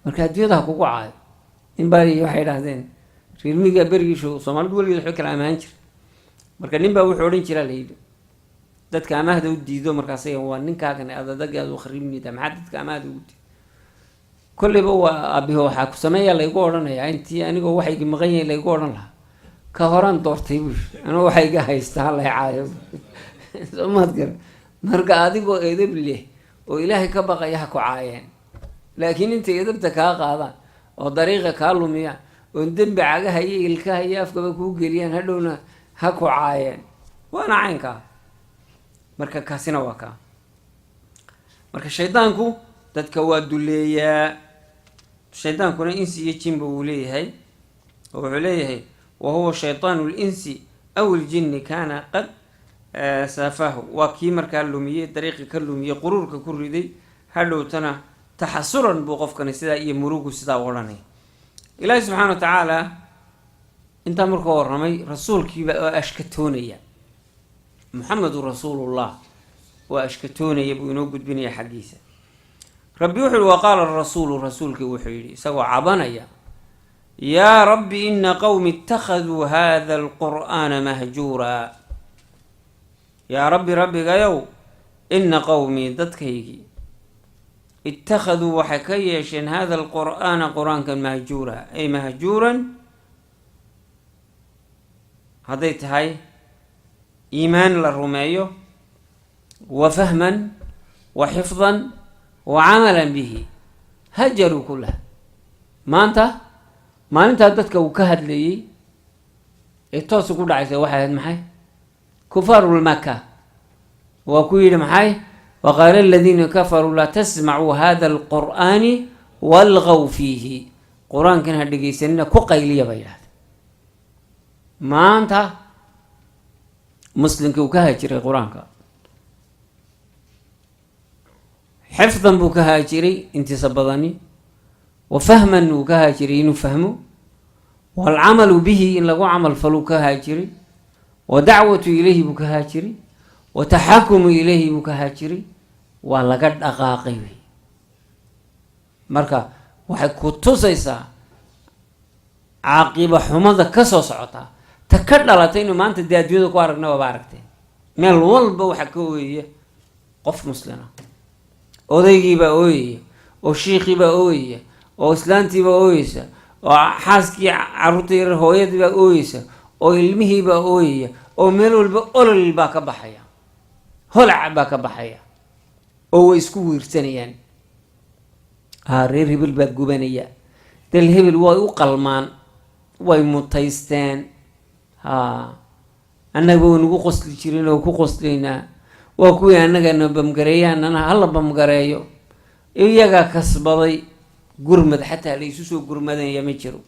marka adduunyada ha kugu caayo. in baa waxay idhahdeen reermiga berigiishu soomaalidu weligeed waxba kala ammaan jira. marka nin baa wuxuu odhan jiraa layidhi dadka amaahda u diido. markaas waa ninkaagan adadagaad u kharibnida maxaa dadka amaahda ugu diido. kolleyba waa aabiho waxaa ku sameeya laygu odhanayaa intii anigoo waxaygi maqan yahay laygu odhan lahaa ka horaan doortay buu anoo waxayga haystaa lay caayo soomaad gara. marka adigoo edab leh oo ilaahay ka baqaya ha ku caayeen. laakiin intay edabta kaa qaadaan oo dariiqa kaa lumiyaan oo dembi cagaha iyo ilkaha iyo afkaba kuu geliyaan hadhowna ha ku caayeen. waana caynkaa. marka kaasina waa kaa. marka shaydaanku dadka waa duleeyaa. shaydaankuna insi iyo jinba wuu leeyahay oo wuxuu leeyahay wahuwa shaytaanu linsi aw iljinni kaana qad saafahu. waa kii markaa lumiyey dariiqi ka lumiyey quruurka ku riday hadhowtana taxasuran buu qofkani sidaa iyo murugu sidaa u odhanay. ilaahi subxaana wa tacaala intaa markuu warramay rasuulkiiba waa ashkatoonaya. muxamedun rasuulullah waa ashkatoonaya buu inoo gudbinaya xaggiisa. rabbi wuxuu yihi waqaala rasuulu rasuulkii wuxuu yidhi isagoo cabanaya yaa rabbi ina qowmi ittakhaduu hada alqur'aana mahjuuraa. yaa rabbi rabbigayow ina qowmii dadkaygii ittakhaduu waxay ka yeesheen hada alqur'aana qur-aankan mahjuura ay mahjuuran hadday tahay iimaan la rumeeyo wa fahman wa xifdan wa camalan bihi hajaruu kulah maalintaa dadka uu ka hadlayey ee toos ugu dhacaysa waxay ahayd maxay kufaarulmaka waa ku yidhi maxay waqaala aladiina kafaruu laa tasmacuu hada alqur'aani walgaw fiihi qur-aankan ha dhegaysanina ku qayliya bay yidhahdeen maanta muslimkii uu ka haajiray qur-aanka xifdan buu ka haajiray intiisa badani wa fahman uu ka haajiray inuu fahmo waalcamalu bihi in lagu camal faluu ka haajiray wa dacwatu ilayhi buu ka haajiray wa taxakumu ilayhi buu ka haajiray waa laga dhaqaaqay wey marka waxay ku tusaysaa caaqiba xumada kasoo socotaa ta ka dhalatay inuu maanta dee adduunyada ku aragna waaba aragteen meel walba waxaa ka ooyaya qof muslima odaygiibaa ooyaya oo shiikhiibaa ooyaya oo islaantiibaa ooyeysa oo xaaskii caruurta yarar hooyadiibaa ooyeysa oo ilmihiibaa ooyaya oo meel walba olol baa ka baxaya holac baa ka baxaya oo way isku wiirsanayaan reer hebel baa gubanaya dal hebel way u qalmaan way mutaysteen annaga way nagu qosli jirin oo ku qoslaynaa waa kuwii annagana bamgareeyaanana hala bamgareeyo iyagaa kasbaday gurmad xataa la isu soo gurmadanaya ma jiro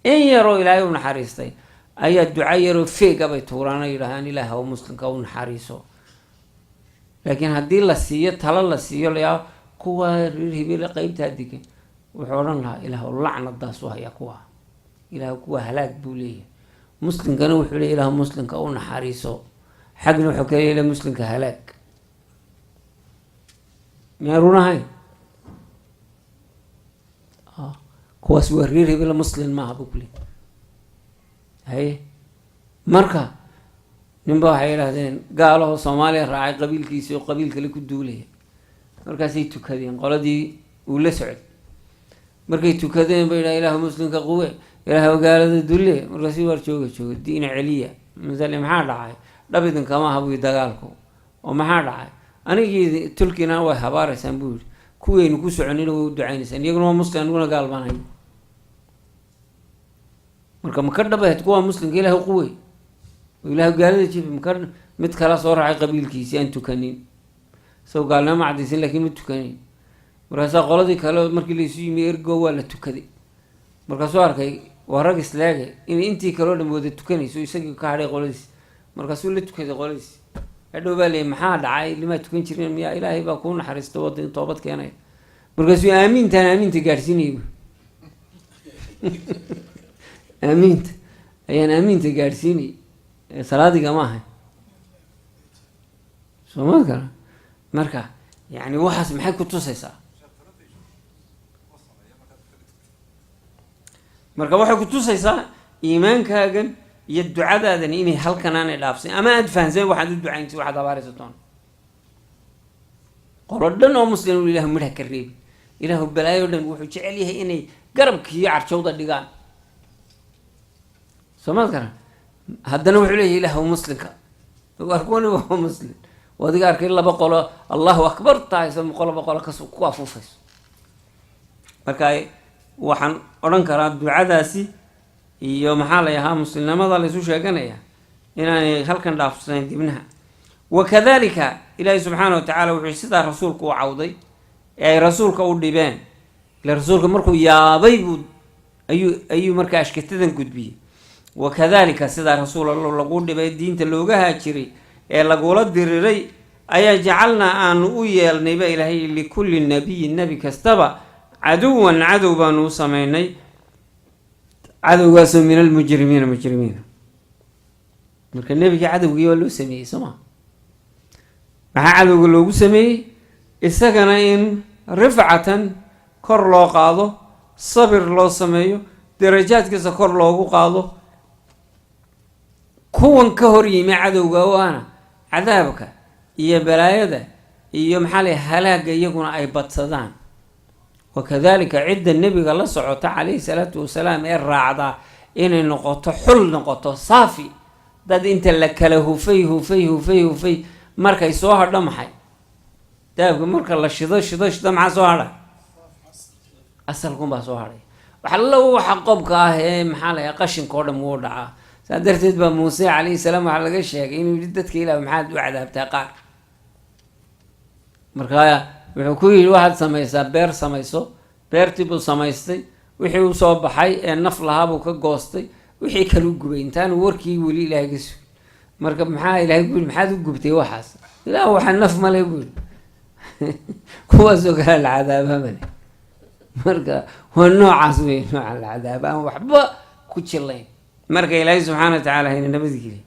in yaroo ilaahay u naxariistay ayaa duca yaroo feega bay tuuraan oo yidhaahaan ilaah oo muslimka u naxariiso laakiin haddii la siiyo talo la siiyo layaa kuwa reer hebele qeybtaa degan wuxuu odhan lahaa ilaah oo lacnadaas u hayaa kuwa ilaah kuwa halaag buu leeyahay muslimkana wuxuu leeyahy ilaah muslimka u naxariiso xagna wuxuu ka leeyahay muslimka halaag miyaa runahayn kuwaas waa reer hebele muslim maaha buu kule haye marka ninba waxay yidhaahdeen gaalahoo soomaaliya raacay qabiilkiisi oo qabiil kale ku duulaya markaasay tukadeen qoladii uu la socday markay tukadeen ba yidhaha ilaahu muslimka quwe ilaahu gaalada dulle markaasi waar jooga diina celiya masale maxaa dhacay dhab idinkama aha buyi dagaalku oo maxaa dhacay anigii tulkiina way habaaraysaan buu yihi kuweynu ku soconina way u ducaynaysaan iyaguna waa muslim aniguna gaal baan hay marka maka dhabaheed kuwaa muslimka ilaahu quwey oo ilaahu gaalada jibi maka mid kala soo raacay qabiilkiisi aan tukanin isagoo gaalnimo cadaysan laakiin ma tukanin markaasaa qoladii kale markii laysu yimi ergo waa la tukaday markaasuu arkay waa rag isleegay inay intii kaleo dham wada tukanayso isagii ka hadhay qoladiis markaasuu la tukaday qoladiis hadhow baa leeyay maxaa dhacay limaa tukan jirin miyaa ilaahay baa kuu naxariista wada in toobad keenaya markaasuu aamiintaan aaminta gaadhsiinayay aamiinta ayaan aaminta gaadhsiinayay salaadiga ma ahay sooma kala marka yani waxaas maxay ku tusaysaa marka waxay ku tusaysaa iimaankaagan iyo ducadaadan inay halkan aanay dhaafsan ama aada fahansan waxaad u ducaynti waxaad habaaraysa doon qolo dhan oo muslim ilahu midha ka reebi ilaahu balaayo dhan wuxuu jecel yahay inay garabkiiyo carjawda dhigaan soomaad kara haddana wuxuu leeyahay ilaahu muslimka kuwani waa muslim adiga arkay laba qolo allahu akbar tahayso qoloba qolo ku afuufayso marka waxaan odhan karaa ducadaasi iyo maxaa lay ahaa muslimnimada laysu sheeganaya inaanay halkan dhaafsanayn dibnaha wakadalika ilaahi subxaana watacaala wuxuu sidaa rasuulku u cawday ee ay rasuulka u dhibeen ila rasuulka markuu yaabay buu ayuu markaa ashkatadan gudbiyey wakadalika sidaa rasuul lagu dhibay diinta looga haajiray ee lagula diriray ayaa jacalnaa aanu u yeelnayba ilaahay likulli nabiyin nebi kastaba caduwan cadow baanu u sameynay cadowgaasoo min almujrimiina mujrimiina marka nebiga cadowgii waa loo sameeyey soo maa maxaa cadowga loogu sameeyey isagana in rifcatan kor loo qaado sabir loo sameeyo darajaadkiisa kor loogu qaado kuwan ka hor yimi cadowga oo ana cadaabka iyo balaayada iyo maxaa lay halaaga iyaguna ay badsadaan. wakadalika cidda nebiga la socota calayhi salaatu wasalaam ee raacdaa inay noqoto xul noqoto saafi, dad inta la kala hufay markay soo hadho maxay daabka marka la shido maxaa soo hadha? asalkunbaa soo hadhay. waxa qobka ah ee maxaa layaa qashinka oo dhan wuu dhacaa. saa darteed baa muuse calayhi salaam waxaa laga sheegay inuu yidhi dadka ilaah maxaad u cadaabtaa qaar. markaa wuxuu ku yidhi waxaad samaysaa beer samayso. beertii buu samaystay, wixii u soo baxay ee naf lahaabuu ka goostay, wixii kale u gubay intaanu warkii weli ilaahay ka sugin. marka maxaa ilaahay ku yidhi maxaad u gubtay waxaas? ilaah waxaa naf male buu yidhi. kuwaasoo kale la cadaabaa male. marka waa noocaas wey, nooca la cadaaba aan waxba ku jilayn. marka ilaahay subxaana watacaala hayna nabadgeliy.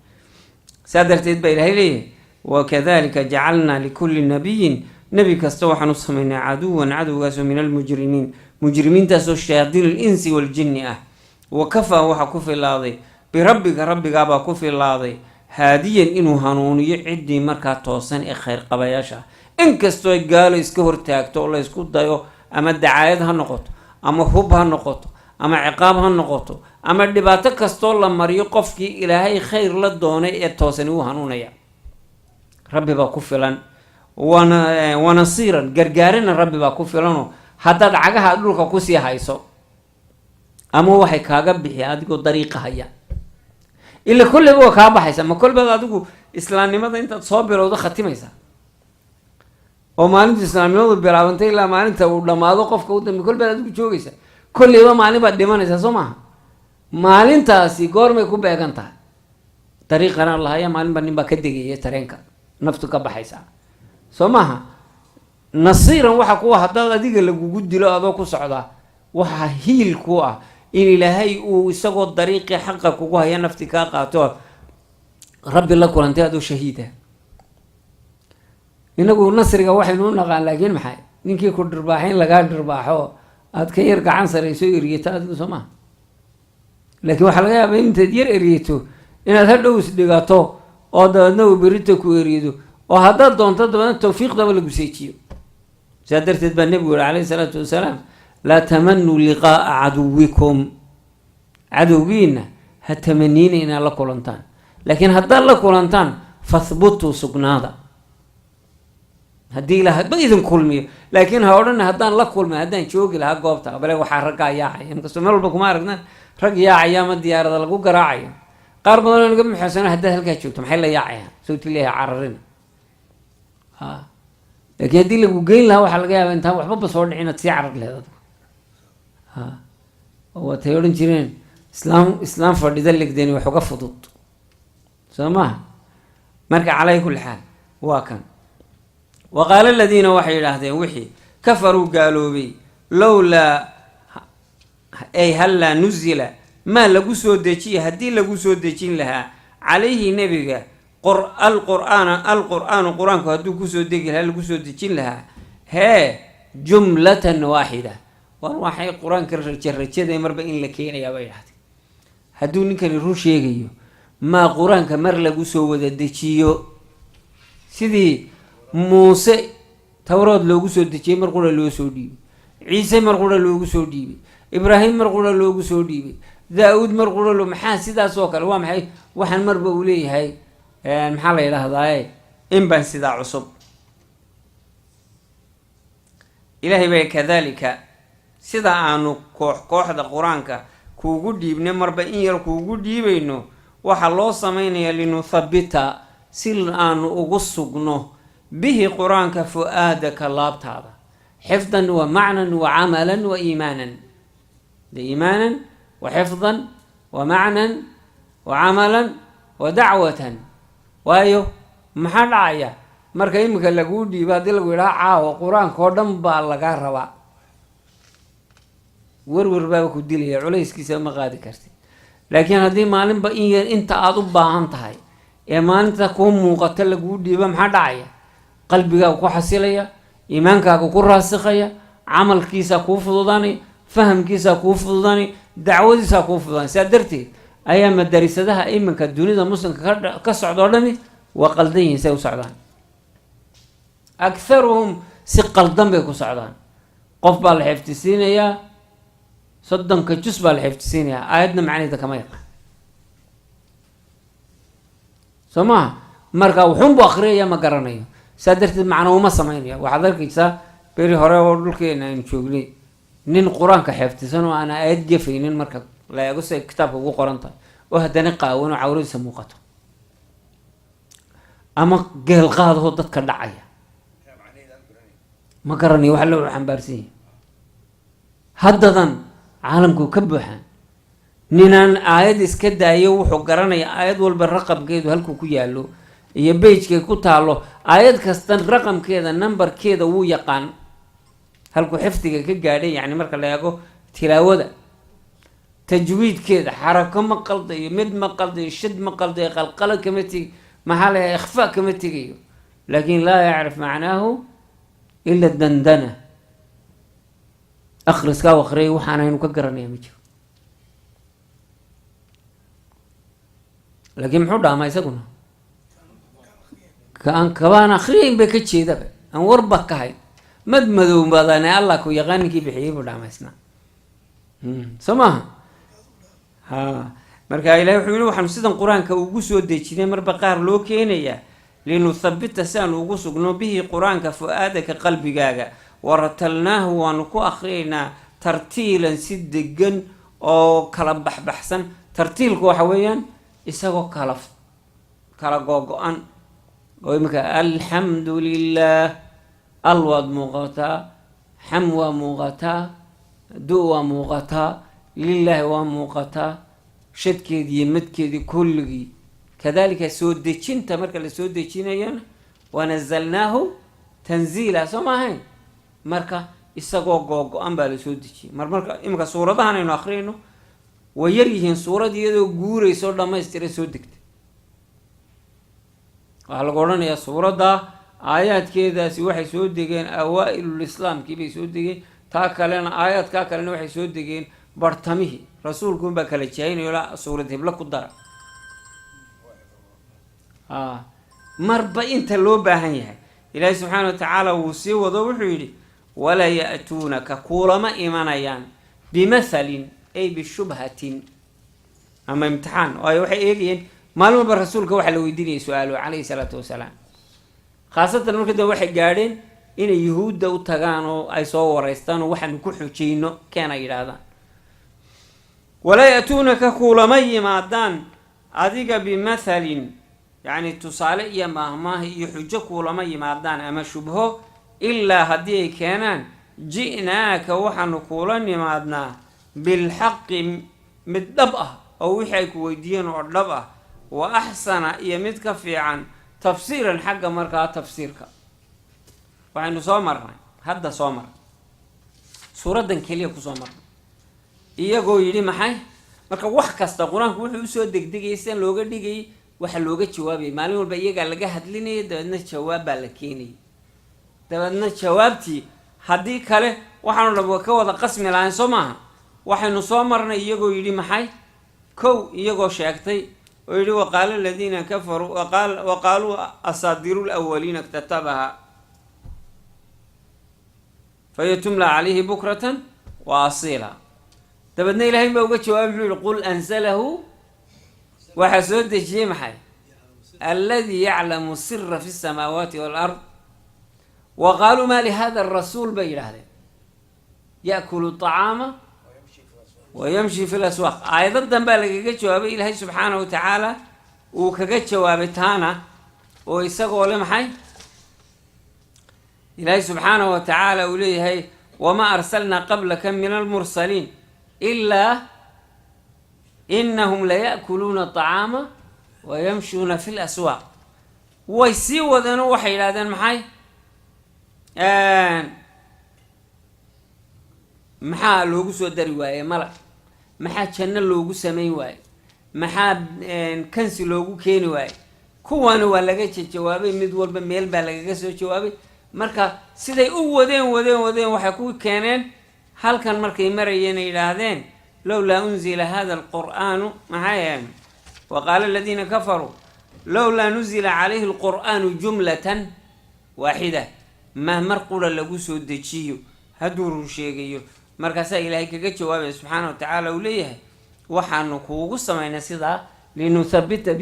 saa darteed baa ilaahay leeyahay wakadalika jacalnaa likulli nabiyin nebi kasta waxaan u samaynay caduwan, cadowgaasoo min almujrimiin, mujrimiintaasoo shayaadiin alinsi waaljinni ah. wakafaa waxaa ku filaaday birabbika, rabbigaabaa ku filaaday haadiyan inuu hanuuniyo ciddii markaa toosan ee khayr qabayaasha ah. inkastoo ay gaalo iska hortaagto oo la ysku dayo, ama dacaayad ha noqoto, ama hub ha noqoto, ama ciqaab ha noqoto, ama dhibaato kastoo la mariyo, qofkii ilaahay khayr la doonay ee toosani uu hanuunaya. rabbi baa ku filan. wanasiiran, gargaarina rabbi baa ku filanoo haddaad cagaha dhulka kusii hayso ama waxay kaaga bixi adigoo dariiqa haya, ila kolleyba waa kaa baxaysa. ma kolbaad adigu islaamnimada intaad soo bilowdo khatimaysa oo maalinta islaamnimadu bilaabantay ilaa maalinta uu dhammaado qofka u dambe kolbaad adigu joogaysa? kolleyba maalin baad dhimanaysaa, soo maaha? maalintaasi goormay ku beegan tahay? dariiqana lahaya maalinba nin baa ka degaya tareenka, naftu ka baxaysaa, soo maaha? nasiiran waxa kuwa haddaad adiga lagugu dilo adoo ku socdaa, waxaa hiil ku ah in ilaahay uu isagoo dariiqii xaqa kugu haya nafti kaa qaato rabbi la kulantay adoo shahiida. inagu nasriga waxaynu u naqaan, laakiin maxay ninkii ku dhirbaaxay in lagaa dhirbaaxo aad ka yar gacan sarayso eryeto adigu, soo maha? laakiin waxaa laga yaabaa intaad yar eryeto inaad hadhow isdhigato oo dabeedna uu berita ku eryedo, oo haddaad doonto dabeedna tawfiiqdaba lagu seejiyo. saa darteed baa nebigu yihi calayhi salaatu wasalaam laa tamanuu liqaa'a caduwikum, cadowgiina ha tamaniina inaad la kulantaan, laakiin haddaad la kulantaan fahbutuu, sugnaada. haddii ilahba idin kulmiyo, laakiin ha odhan haddaan la kulmay, haddaan joogi lahaa goobta bale waxaa raggaa yaacaya. inkastoo meel walba kuma aragnaan rag yaacaya ama diyaarada lagu garaacayo. qaar badanoo naga muxaasano haddaad halkaa joogto maxay la yaacayaan? sawti leeyahay cararina. laakiin haddii lagu geyn lahaa waxaa laga yaaba intaan waxbaba soo dhicin ad sii carar lehed adgu. waatay odhan jireen islaam fadhida legdeni wax uga fudud, soo maha? marka calaa kulli xaal waa kan. wa qaala aladiina waxay yidhaahdeen wixii kafaruu gaaloobay lowlaa ay hallaa nuzila, maa lagu soo dejiya haddii lagu soo dejin lahaa calayhi nebiga alqur'aanu qur-aanku hadduu kusoo degi lahaa lagu soo dejin lahaa jumlatan waaxida. war waxay qur-aanka rajada marba in la keenayaa bay yidhahdeen. hadduu ninkani run sheegayo maa qur-aanka mar lagu soo wada dejiyo, sidii muuse towraad loogu soo dejiyey mar qura loo soo dhiibay, ciise mar qura loogu soo dhiibay, ibraahim mar qura loogu soo dhiibay, daa-uud mar qura maxaa sidaas oo kale? waa maxay waxaan marba uu leeyahay maxaa la yidhaahdaa in baan sidaa cusub. ilaahay bay kadalika sida aanu kooxda qur-aanka kuugu dhiibnay marba in yar kuugu dhiibayno, waxaa loo samaynayaa linuthabita, si aanu ugu sugno bihi qur-aanka fu-aadaka, laabtaada, xifdan wa macnan wa camalan wa iimaanan. iimaanan wa xifdan wa macnan wa camalan wa dacwatan. waayo maxaa dhacaya marka imika laguu dhiibo haddii lagu yidhaha caawa qur-aanka oo dhan baa lagaa rabaa? werwer baaba ku dilaya, culayskiisa ma qaadi kartid. laakiin haddii maalinba in yar inta aada u baahan tahay ee maalinta kuu muuqata laguu dhiibo, maxaa dhacaya? qalbigaaga ku xasilaya, iimaankaaga ku raasikhaya, camalkiisaa kuu fududaanay, fahamkiisaa kuu fududaanay, dacwadiisaa kuu fududaanay. saa darteed ayaa madarisadaha iminka dunida muslimka ka socda o dhami waa qaldan yihiin say u socdaan. akharuhum si qaldan bay ku socdaan. qof baa la xifdisiinayaa 30 jus baa la xifdisiinayaa aayadna macnaheeda kama yaqaan soo maha marka wuxuunbu akhriyaya ma garanayo saa darteed macna uma sameynaya. waxaad arkaysaa beri hore oo dhulkeena aynu joognay nin qur-aanka xifdisan oo aan aayad gefaynin marka la eego say kitaabka ugu qoran tahay oo haddana qaawan oo cawradiisa muuqato ama geel qaadahoo dadka dhacaya ma garanayo wax loo xambaarsan yahay. haddadan caalamku ka buuxaan ninaan aayad iska daayo wuxuu garanaya aayad walba raqamkeedu halkuu ku yaallo iyo beijkay ku taalo aayad kasta raqamkeeda nambarkeeda wuu yaqaan halkuu xifdiga ka gaadhay. yacni marka la eego tilaawada tajwiidkeeda xarako ma qaldayo mid ma qaldayo shid ma qaldayo qalqalo kama tegi maxaa la yahay ikhfaa kama tegayo laakin laa yacrif macnaahu ila dandana akhriskaa akhriyay waxaanaynu ka garanaya ma jiro. laakiin muxuu dhaamaa isaguna aan kabaan akhriyayn bay ka jeedaba aan warba ka hayn mad madow badane allah ku yaqaaninkii bixiyey buu dhaamaysnaa soo maaha. marka ilahi wuxuu yihi waxaanu sidan qur-aanka ugu soo dejinay marba qaar loo keenayaa linuthabita si aanu ugu sugno bihi qur-aanka fu-aadaka qalbigaaga waratalnaahu waanu ku akhriyaynaa tartiilan si degan oo kala baxbaxsan. tartiilku waxa weeyaan isagoo kala googo-an oo imika alxamdu lilah al waad muuqataa xam waa muuqataa du waa muuqataa lilaahi waa muuqataa shadkeedii iyo madkeedii kulligii. kadalika soo dejinta marka la soo dejinayana wanazalnaahu tanziila soo maahayn marka isagoo googo-an baa la soo dejiyay. marka imika suuradahan aynu akhriyayno way yar yihiin suurad iyadoo guuraysa oo dhammaystira soo degta. waxaa lagu odhanayaa suuradda aayaadkeedaasi waxay soo degeen awaa-ilulislaamkii bay soo degeen taa kalena aayaadkaa kalena waxay soo degeen bartamihii rasuulkuunbaa kala jahaynayo la suurad heblo ku dara marba inta loo baahan yahay. ilaahi subxaana wa tacaala wuu sii wado wuxuu yidhi walaa ya-tuunaka kuulama imanayaan bimathalin ay bishubhatin ama imtixaan waayo waxay eegayeen maalin walba rasuulka waxaa la weydiinayay su-aalo calayhi salaatu wasalaam khaasatan marka dambe waxay gaadheen inay yuhuudda u tagaan oo ay soo wareystaan oo waxaanu ku xujayno keena yidhaahdaan. walaa ya-tuunaka kuulama yimaadaan adiga bimathalin yacni tusaale iyo maahmaah iyo xujo kuulama yimaadaan ama shubho ilaa haddii ay keenaan ji'naaka waxaanu kuula nimaadnaa bilxaqi mid dhab ah oo wixii ay ku weydiiyeen oo dhab ah wa axsana iyo mid ka fiican tafsiiran xagga markaa tafsiirka. waxaynu soo marnay hadda soo marnay suuraddan keliya kusoo marnay iyagoo yidhi maxay marka wax kasta qur-aanku wuxuu usoo degdegayay sidan looga dhigayay waxa looga jawaabayay maalin walba iyagaa laga hadlinaya dabeedna jawaab baa la keenayay dabeedna jawaabtii haddii kale waxaanu dhaba ka wada qasmi lahayn soo maaha. waxaynu soo marnay iyagoo yidhi maxay kow iyagoo sheegtay oo yidhi waqaala aladiina kafaruu waqaaluu asaadiru lawaliina iktatabaha fayatumla calayhi bukratan wa asiila. dabeedna ilahay baa uga jawaabay wuxuu yihi qul anzalahu waxaa soo dejiyey maxay alladii yaclamu sira fi samaawaati waalard wa qaaluu maa lihada arasuul bay yidhaahdeen yaakulu طacaama wayamshi fi laswaaq. aayadadan baa lagaga jawaabay ilaahay subxaanahu wa tacaala uu kaga jawaabay taana oo isagoo le maxay ilaahay subxaanahu wa tacaala uu leeyahay wamaa arsalnaa qablaka min almursaliin ilaa inahum laya'kuluuna طacaama wayamshuuna fi laswaaq. way sii wadeenoo waxay yidhahdeen maxay maxaa loogu soo dari waaye malag maxaa janno loogu samayn waaye maxaa kansi loogu keeni waaye. kuwaana waa laga jawaabay mid walba meel baa lagaga soo jawaabay. marka siday u wadeen waxay ku keeneen halkan markay marayeen ay yidhaahdeen lowlaa unzila hada alqur'aanu maxay waqaala aladiina kafaruu lowlaa nuzila calayhi alqur'aanu jumlatan waaxida mar qura lagu soo dejiyo hadduu run sheegayo. markaasaa ilaahay kaga jawaabaya subxaana wa tacaala uu leeyahay waxaanu kuugu samaynay sidaa linuthabita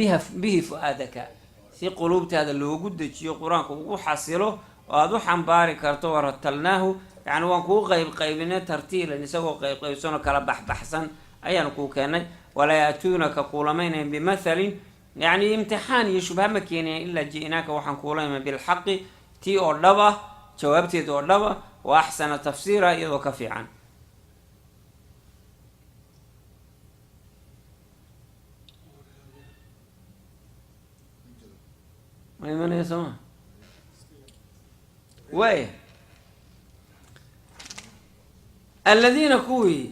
bihi fu-aadaka, si quluubtaada loogu dejiyo qur-aanka ugu xasilo oo aada u xambaari karto. waratalnaahu yani waan kuu qaybinay tartiilan, isagoo qaybsanoo kala baxbaxsan ayaanu kuu keenay. walaa yaatuunaka kuulamaynayn bimathalin, yani imtixaan iyo shubha ma keenayan ilaa ji-naaka waxaan kuula iman bilxaqi, tii oo dhab ah, jawaabteeda oo dhab ah, wa axsana tafsiira, iyadoo ka fiican. ma imanaya sooma waaya aladiina kuwii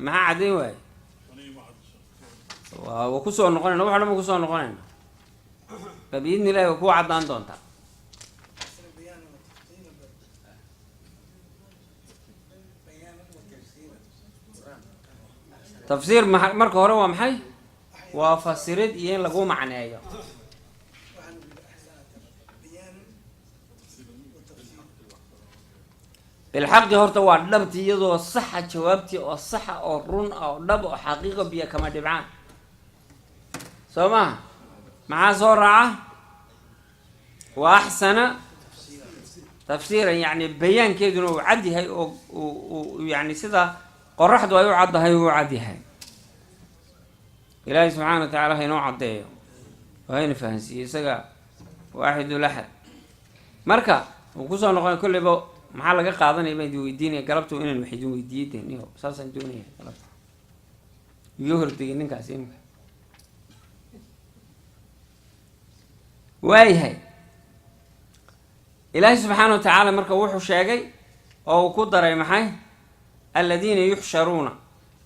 maxaa caddayn waaye waa kusoo noqonayna wax dhan ba kusoo noqonayna fa biidni illahi waa kuwa caddaan doontaa. tafsiir marka hore waa maxay? waa fasirid iyo in lagu macneeyo. bilxaqi horta waa dhabti, iyadoo saxa, jawaabtii oo saxa oo run oo dhab oo xaqiiqo biyo kama dhibcaan, soo maha. maxaa soo raaca? wa axsana tafsiiran, yani bayaankeeduna uu cad yahay oo yani sida qoraxdu ay u caddahay uu cad yahay. ilaahay subxaana wa tacaala ha inoo caddeeyo oo hayna fahansiiye, isaga waaxidul axad. marka uu kusoo noqonay kolleyba maxaa laga qaadanaya baan idin weydiinaya galabta inaan wax idin weydiiyey de niyo saasaan doonaya galabta iyo hordegay ninkaas imika. waayahay ilaahay subxaana wa tacaala marka wuxuu sheegay oo uu ku daray maxay? aladiina yuxsharuuna,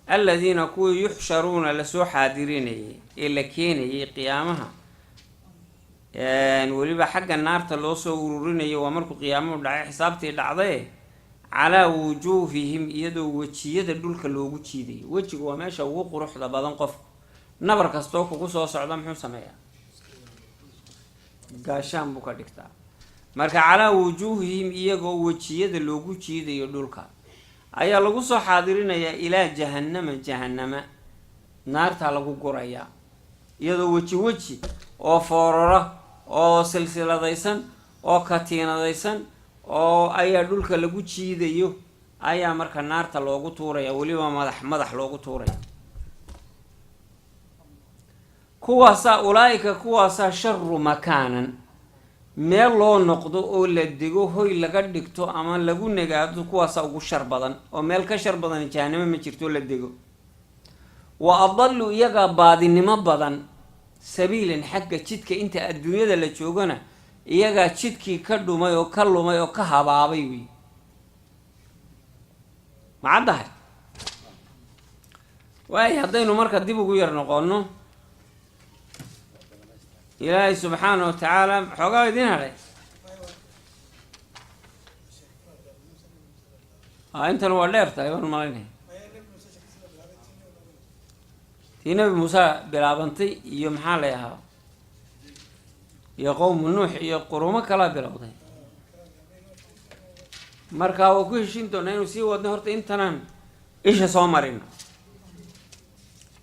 aladiina kuwii yuxsharuuna lasoo xaadirinayay ee la keenayay qiyaamaha, weliba xagga naarta loo soo ururinayo. waa markuu qiyaamuhu dhacay, xisaabtii dhacdaye, calaa wujuuhihim, iyadoo wejiyada dhulka loogu jiidayo. wejigu waa meesha ugu quruxda badan qofku. nabar kastoo kugu soo socda muxuu sameeyaa? gaashaan buu ka dhigtaa. marka calaa wujuuhihim, iyagoo wejiyada loogu jiidayo dhulka, ayaa lagu soo xaadirinayaa ilaa jahanama, naartaa lagu gurayaa, iyadoo weji oo foorara oo silsiladaysan oo katiinadaysan oo ayaa dhulka lagu jiidayo, ayaa marka naarta loogu tuuraya, weliba madax loogu tuuraya. kuwaasaa ulaa-ika kuwaasaa sharu makaanan, meel loo noqdo oo la dego, hoy laga dhigto ama lagu nagaado, kuwaasaa ugu shar badan, oo meel ka shar badan jahanamo ma jirto la dego. wa adallu, iyagaa baadinimo badan, sabiilan xagga jidka, inta adduunyada la joogana iyagaa jidkii ka dhumay oo ka lumay oo ka habaabay wey. macaddahay waayo haddaynu marka dib ugu yar noqono, ilaahay subxaana wa tacaala xoogaa idiin hadhay. intan waa dheer tahay waan malaynaya. tii nabi muuse bilaabantay iyo maxaa la ahaa iyo qowmu nuux iyo qurumo kalaa bilowday. marka waa ku heshiin doonaa inuu sii wadno. horta intanaan isha soo marino.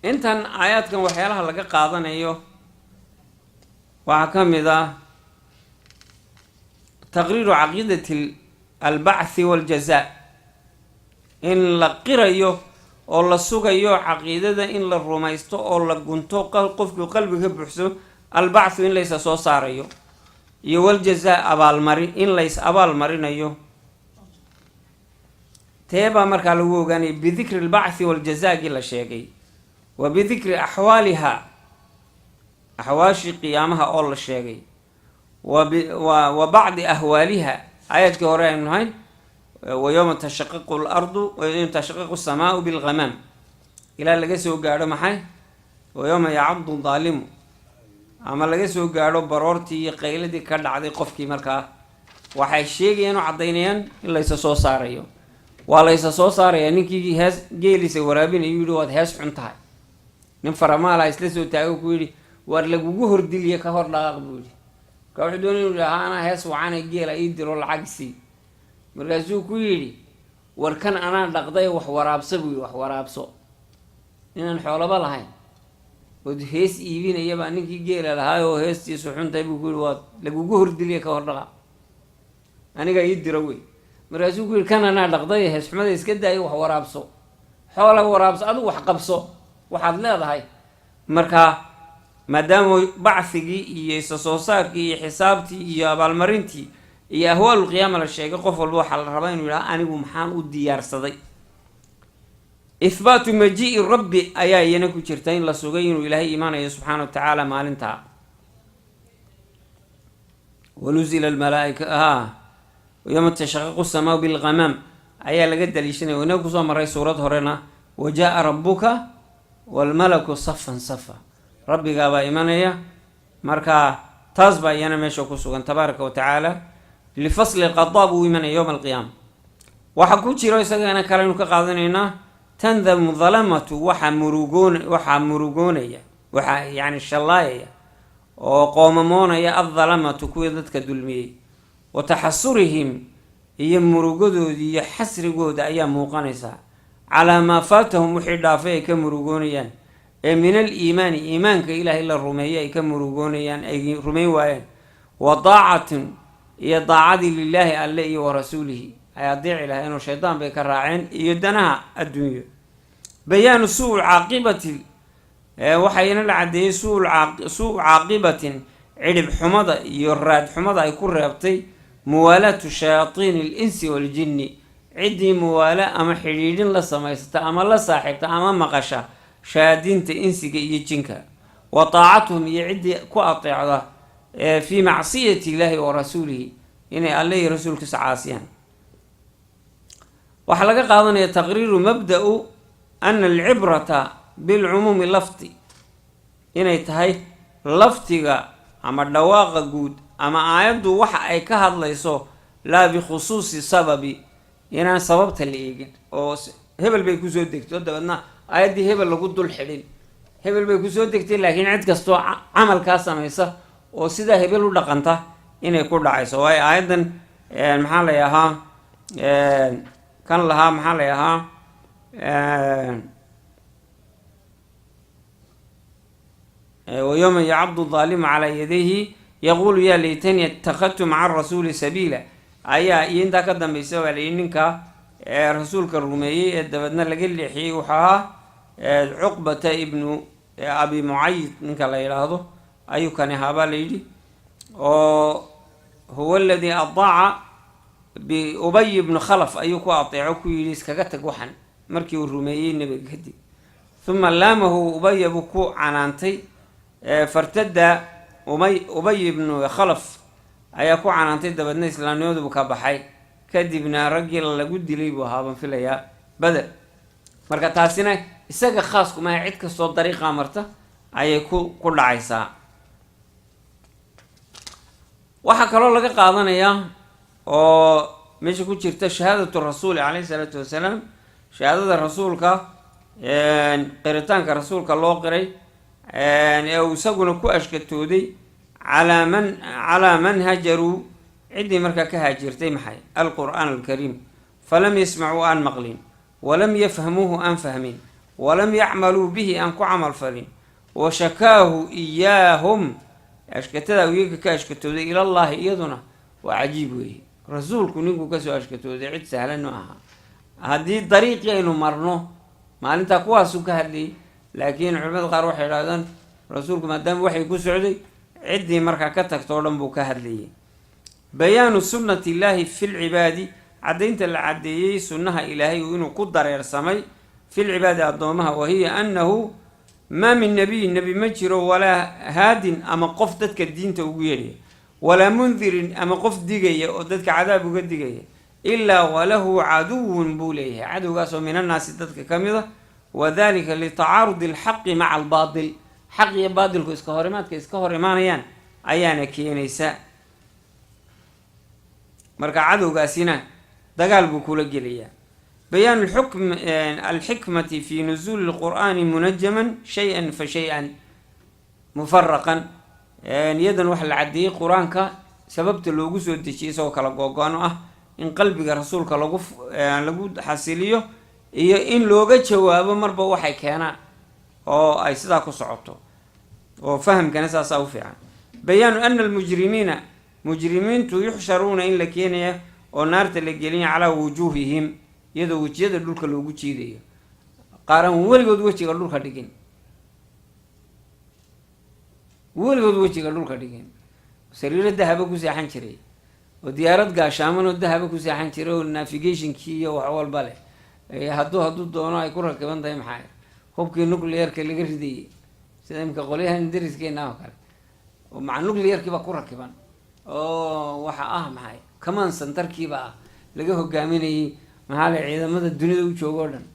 intan aayaadkan waxyaalaha laga qaadanayo waxaa ka mid ah taqriiru caqiidati albacthi waljazaa, in la qirayo oo la sugayo caqiidada, in la rumaysto oo la gunto, qofkii qalbiga buuxso albacthu in laysa soo saarayo, iyo waljazaa abaalmarin, in lays abaal marinayo. teebaa markaa lagu ogaanaya? bidikri albacthi waljazaagii la sheegay, wa bidikri axwaaliha, axwaashii qiyaamaha oo la sheegay, wa bacdi ahwaaliha, aayaadkii hore aynu nahayn wa yowma tashaqaqu lardu wayowma tashaqaqu samaau bilghamaam, ilaa laga soo gaadho maxay? wa yowma yacabdu daalimu, ama laga soo gaadho baroortii iyo qayladii ka dhacday qofkii. markaa waxay sheegayaan oo caddaynayaan in laysa soo saarayo. waa laysa soo saarayaa. ninkii hees geelisa waraabinayuu yihi waad hees xun tahay. nin faramaalaha isla soo taago ku yidhi war lagugu hordiliye ka hor dhaqaaq buu yidhi marka wuxuu doonay inuu yidhaha anaa hees wacana geela ii diro lacag sii markaasuu ku yidhi war kan anaa dhaqday wax waraabso buu yidhi wax waraabso inaan xoolaba lahayn ood hees iibinayabaa ninkii geela lahaay oo heestiisu xuntay buu ku yidhi waa lagugu hordiliye ka hor dhaqaaq aniga ii diro wey markaasuu ku yidhi kan anaa dhaqday hees xumada iska daayo wax waraabso xoola waraabso adigu wax qabso waxaad leedahay markaa maadaama bacfigii iyo isa soo saarkii iyo xisaabtii iyo abaalmarintii iyo ahwaalulqiyaama la sheegay qof walba waxaa la rabaa inuu yidhaha anigu maxaan u diyaarsaday ihbaatu majii'i rabbi ayaa iyana ku jirta in la sugay inuu ilaahay imaanayo subxaana wa tacaala maalintaa wanuzila almalaaika yowma tashaqaqu samaau bilghamaam ayaa laga daliishanaya o inaga kusoo maray suurad horena wajaaa rabbuka waalmalaku safan safa rabbigaabaa imanaya marka taas baa iyana meesha ku sugan tabaaraka wa tacaala lifasli lqadaa buu imanaya yowma alqiyaama waxaa ku jiro isagana kaleynu ka qaadanaynaa tandamu dalamatu waxaa murugoonaya waxaa yani shallaayaya oo qoomamoonaya addalamatu kuwii dadka dulmiyey wa taxasurihim iyo murugadoodii iyo xasrigooda ayaa muuqanaysaa calaa maa faatahum wixii dhaafay ay ka murugoonayaan ee min aliimaani iimaanka ilaahay la rumeeyey ay ka murugoonayaan ay rumayn waayeen wa daacatin iyo daacadii lilaahi alle iyo wa rasuulihi ay adeeci lahayn oo shaydaan bay ka raaceen iyo danaha adduunyo bayaanu suu caaqibati waxayna la caddeeyey suu caaqibatin cidhib xumada iyo raad xumada ay ku reebtay muwaalaatu shayaatiini alinsi waaljinni ciddii muwaalo ama xidhiidhin la samaysata ama la saaxiibta ama maqasha shayaadiinta insiga iyo jinka wa taacatuhum iyo ciddii ku ateecda fii macsiyati illaahi wa rasuulihi inay alle iyo rasuulkiisa caasiyaan waxaa laga qaadanaya taqriiru mabda-u ana alcibrata bilcumuumi lafdi inay tahay laftiga ama dhawaaqa guud ama aayaddu waxa ay ka hadlayso laa bikhusuusi sababi inaan sababta la eegin oo hebel bay kusoo degtay oo dabeedna aayaddii hebel lagu dul xidhin hebel bay kusoo degtay laakiin cid kastoo camalkaa samaysa oo sidaa hebel u dhaqanta inay ku dhacayso waayo aayaddan maxaa lay ahaa kan lahaa maxaa lay ahaa wayowma yacabdu daalimu calaa yadayhi yaquulu yaa laytanii ittakhadtu maca arasuuli sabiila ayaa iyo intaa ka dambaysa waa layihi ninka rasuulka rumeeyey ee dabeedna laga leexiyey wuxuu ahaa cuqbata ibnu abi mucayid ninka la yidhaahdo ayuu kani ahaabaa layidhi oo huwa aladii adaaca biubay ibnu khalaf ayuu ku ateeco ku yidhi iskaga tag waxan markii uu rumeeyey nebiga kadib uma laamahu ubaya buu ku canaantay fartada ubay ibnu khalaf ayaa ku canaantay dabeedna islaamnimadubu ka baxay kadibna raggii lagu dilay buu ahaa baan filayaa beder marka taasina isaga khaas kumaha cid kastoo dariiqaa marta ayay ku dhacaysaa waxaa kaloo laga qaadanayaa oo meesha ku jirta shahaadatu rasuuli calayhi salaatu wasalaam shahaadada rasuulka qiritaanka rasuulka loo qiray ee uu isaguna ku ashkatooday calaa man hajaruu ciddii markaa ka haajirtay maxay alqur'aan alkariim falam yasmacuu aan maqlin walam yafhamuuhu aan fahmin walam yacmaluu bihi aan ku camal falin wa shakaahu iyaahum ashkatada iyaga ka ashkatooday ilallaahi iyaduna waa cajiib weeye rasuulku ninkuu kasoo ashkatooday cid sahlan ma aha haddii dariiqii aynu marno maalintaa kuwaasuu ka hadlayay laakiin culimada qaar waxay idhahdaan rasuulku maadaama waxay ku socday ciddii markaa ka tagto o dhan buu ka hadlayay bayaanu sunnati illaahi fi lcibaadi caddaynta la caddeeyey sunnaha ilaahay inuu ku dareersamay fi lcibaadi addoomaha wahiya annahu maa min nabiyin nebi ma jiro walaa haadin ama qof dadka diinta ugu yeedhaya walaa mundirin ama qof digaya oo dadka cadaab uga digaya ilaa walahu caduwun buu leeyahay cadowgaasoo min annaasi dadka ka mid a wadalika litacaarudi alxaqi maca albaatil xaq iyo baatilku iska hor imaanayaan ayaana keenaysa marka cadowgaasina dagaal buu kula gelayaa bayaanu alxikmati fi nusuuli lqur'aani munajaman shay-an fa shay-an mufaraqan iyadan waxa la caddeeyey qur-aanka sababta loogu soo dejiyay isagoo kala googo-an oo ah in qalbiga rasuulka lagu xasiliyo iyo in looga jawaabo marba waxay keenaan oo ay sidaa ku socoto oo fahamkana saasaa u fiican. bayaanu ana almujrimiina mujrimiintu yuxsharuuna in la keenaya oo naarta la gelinaya calaa wujuuhihim iyadoo wejiyada dhulka loogu jiidayo, qaaran weligood wejiga dhulka dhigin, weligood wejiga dhulka dhigin, sariiro dahaba ku seexan jiray oo diyaarad gaashaaman oo dahaba ku seexan jiray oo navigationkii iyo wax walba leh, hadduu doono ay ku rakiban tahay maxaa hubkii nuclearka laga ridayay sida imika qolyahan dariskeena oo kale oo maca nuclearkiiba ku rakiban oo waxa ah maxay command centerkiiba ah laga hogaaminayay maxaa le ciidamada dunida u joogo o dhan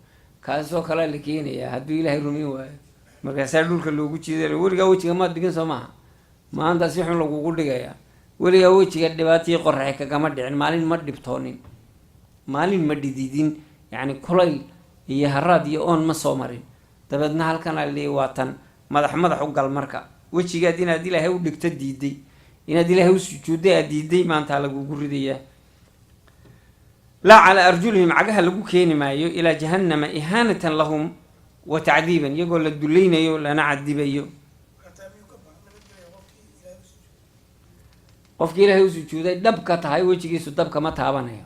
kaasoo kalea la keenayaa hadduu ilaahay rumayn waayo markaasaa dhulka loogu jiiday. weligaa wejiga maad dhigin soo maaha, maanta si xun lagugu dhigayaa. weligaa wejiga dhibaatihii qoraxe kagama dhicin, maalin ma dhibtoonin, maalin ma dhididin, yacni kulayl iyo haraad iyo oon ma soo marin. dabeedna halkan aa leeyay waa tan madax u gal marka wejigaad inaad ilaahay u dhigto diiday, inaad ilaahay u sujuudday aad diiday, maantaa lagugu ridayaa. laa calaa arjulihim cagaha lagu keeni maayo ilaa jahannama ihaanatan lahum wa tacdiiban iyagoo la dulaynayo lana cadibayo. qofkii ilaahay u sujuuday dhabka tahay wejigiisu dabka ma taabanayo,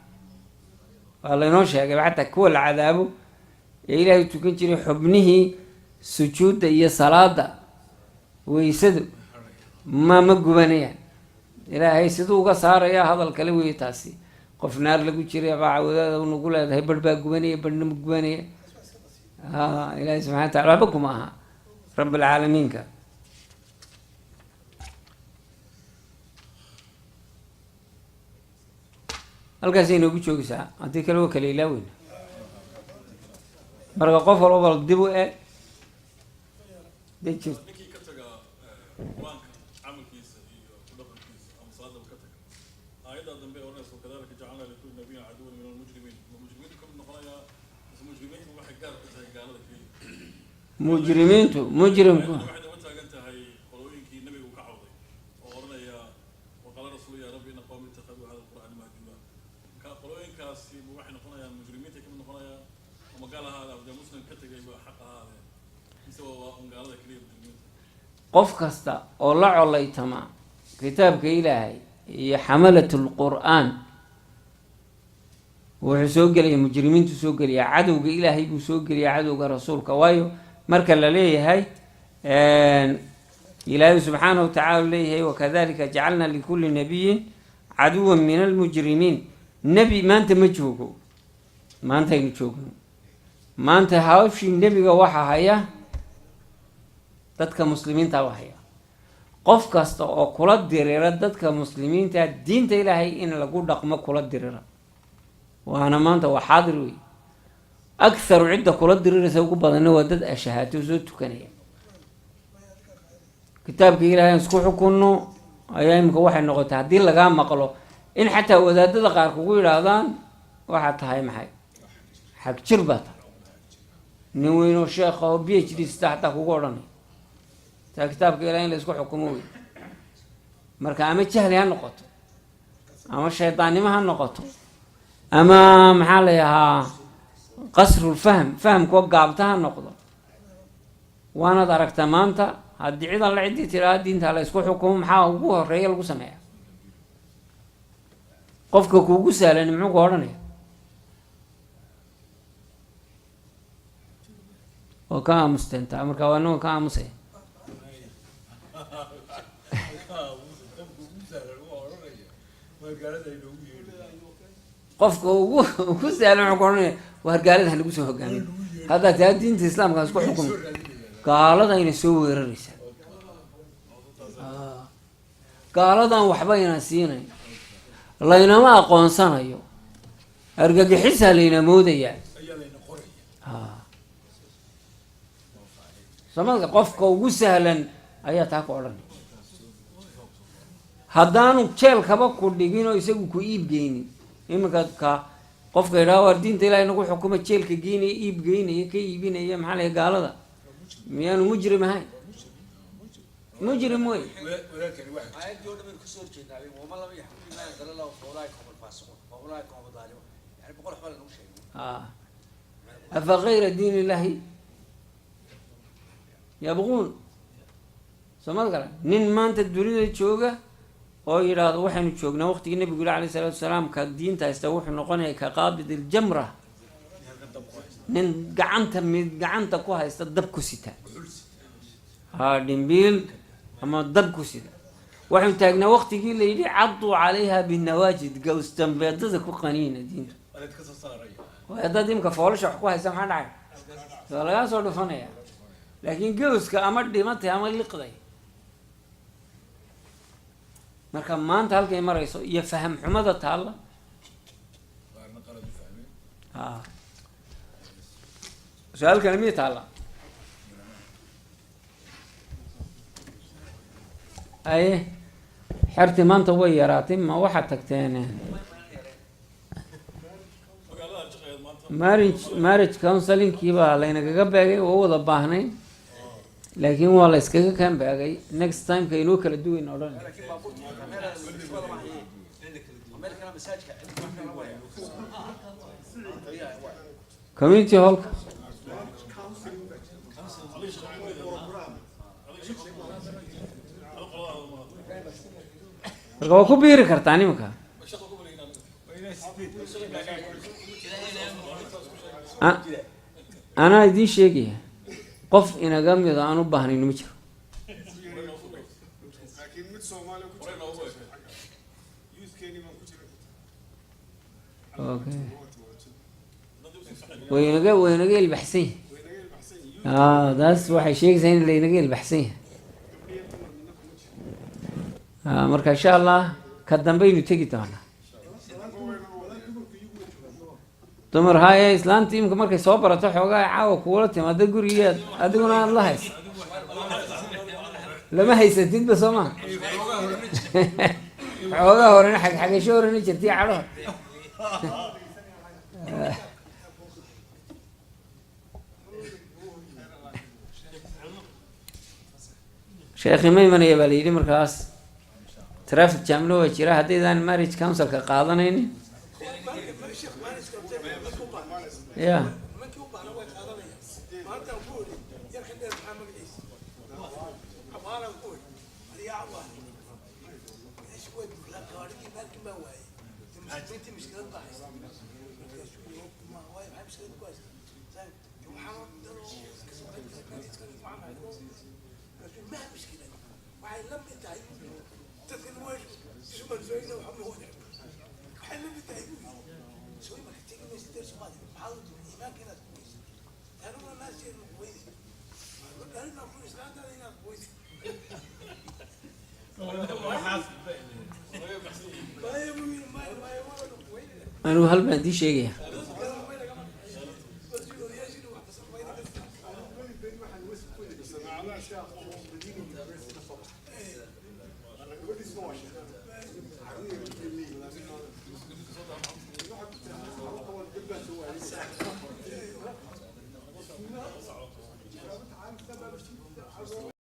waa laynoo sheegay xataa kuwa la cadaabo ee ilaahay tukan jiray xubnihii sujuudda iyo salaada weysadu ma gubanayaan. ilaahay siduu uga saaraya hadal kale weeye taasi. qof naar lagu jiray baa wadaada nagu leedahay barh baa gubanaya barhna ma gubanaya. ilaahay subxana wa tacala waxba kuma aha rabbilcaalamiinka. halkaasay inoogu joogaysaa, haddii kale waa kala ilaaweyn. marka qof walba dib u eeg dejir mujrimiintu mujrimku qof kasta oo la colaytama kitaabka ilaahay iyo xamalatul qur-aan wuxuu soo gelaya mujrimiintu soo geliyaa, cadowga ilaahay buu soo geliyaa, cadowga rasuulka. waayo marka la leeyahay ilaahay subxaanahu watacaala leeyahay wakadalika jacalna likulli nabiyin caduwan min almujrimiin. nebi maanta ma joogo, maantaynu joogno. maanta hawshii nebiga waxa haya dadka muslimiinta wa haya. qof kasta oo kula dirira dadka muslimiinta diinta ilaahay in lagu dhaqmo kula dirira, waana maanta waa xaadir wey. akharu cidda kula diriraysa ugu badana waa dad ashahaato soo tukanaya. kitaabka ilaahay aan isku xukunno ayaa imika waxay noqotay haddii lagaa maqlo in xataa wadaadada qaar kugu yidhaahdaan waxaad tahay maxay xag jir baa tahay, nin weynoo sheekha oo PhD sita xataa kugu odhanay taa kitaabka ilaahay in la isku xukumo wey. marka ama jahli ha noqoto ama shaydaannimo ha noqoto ama maxaa la yahaa qasrulfahm fahamkoo gaabta ha noqdo. waanaad aragta maanta haddii cidan la ciddii tiraa diinta la isku xukumo maxaa ugu horeeya lagu sameeya? qofka kuugu saalani muxuu ku odhanaya? oo ka aamustentaa marka waa noo ka aamusaya. qofka ugu saalan wuxuu ku odhanaya waa hargaalada ha lagu soo hogaamin. haddaa taa diinta islaamka isku xukumo gaalada ayna soo weeraraysaa. gaaladan waxba ayna siinayn, laynama aqoonsanayo, argagixisaa layna moodayaa. somalka qofka ugu sahlan ayaa taa ku odhanay. haddaanu jeelkaba ku dhigin oo isagu ku iibgeynin, iminka ka qofka idhaha waar diinta ilaahay nagu xukuma jeelka geynaya iibgeynaya ka iibinaya maxaa la gaalada miyaanu mujrim ahayn? مجرم وين ولكن واحد عندي ولا من كسور جدا عليه وما لم يحكم ما ينزل الله فاولئك هم الفاسقون واولئك هم الظالمون يعني بقول حوالي نقول شيء أفغير دين الله يبغون سمعت كلام نين ما أنت تدرين تشوجه أو يراد وحين تشوجنا وقت النبي يقول عليه الصلاة والسلام كدين تستوح نقنع كقابض الجمرة نين قعنت كوها يستدب كسيتا دمبيل أما الدب كسيتا وحين تاجنا وقت يقول لي عضوا عليها بالنواجد جوز تنبيض قنينة دين وهذا ديم كفولش حقوها يسمع نعم ولا صار دفنيا لكن جوز كأمر ديمته أمر لقضي ما كان ما أنت هالك مرة يفهم حمادة الله سؤال كلمية الله أي حرتي ما أنت ويراتي ما واحد تكتينه marriage counseling kiiba laynagaga beegay oo wada baahnay laakiin waa la iskaga kan beegay next time ka inuu kala duwan oo dhan community hall marka ku biiri kartaa nimka أنا دي شيء قف إن قام إذا أنا بحني نمشي. أوكي. وين جا البحثين. ده واحد شيء زين اللي نجي البحثين. مركز إن شاء الله كدم بينو تيجي تانا. تمر هاي إسلام تيم كمركي صوبرة تحوجا عاو كورتي ما دقوريات أدقونا الله هيس لما هيستين بسمع حوجا هورنا حاجة شورنا شرتي عروه شيخي ما يمني يبالي مركز ترافق جاملو وشيرا هدي ذان ماريج كونسل كقاضنيني Yeah. أنا هل بدي شيء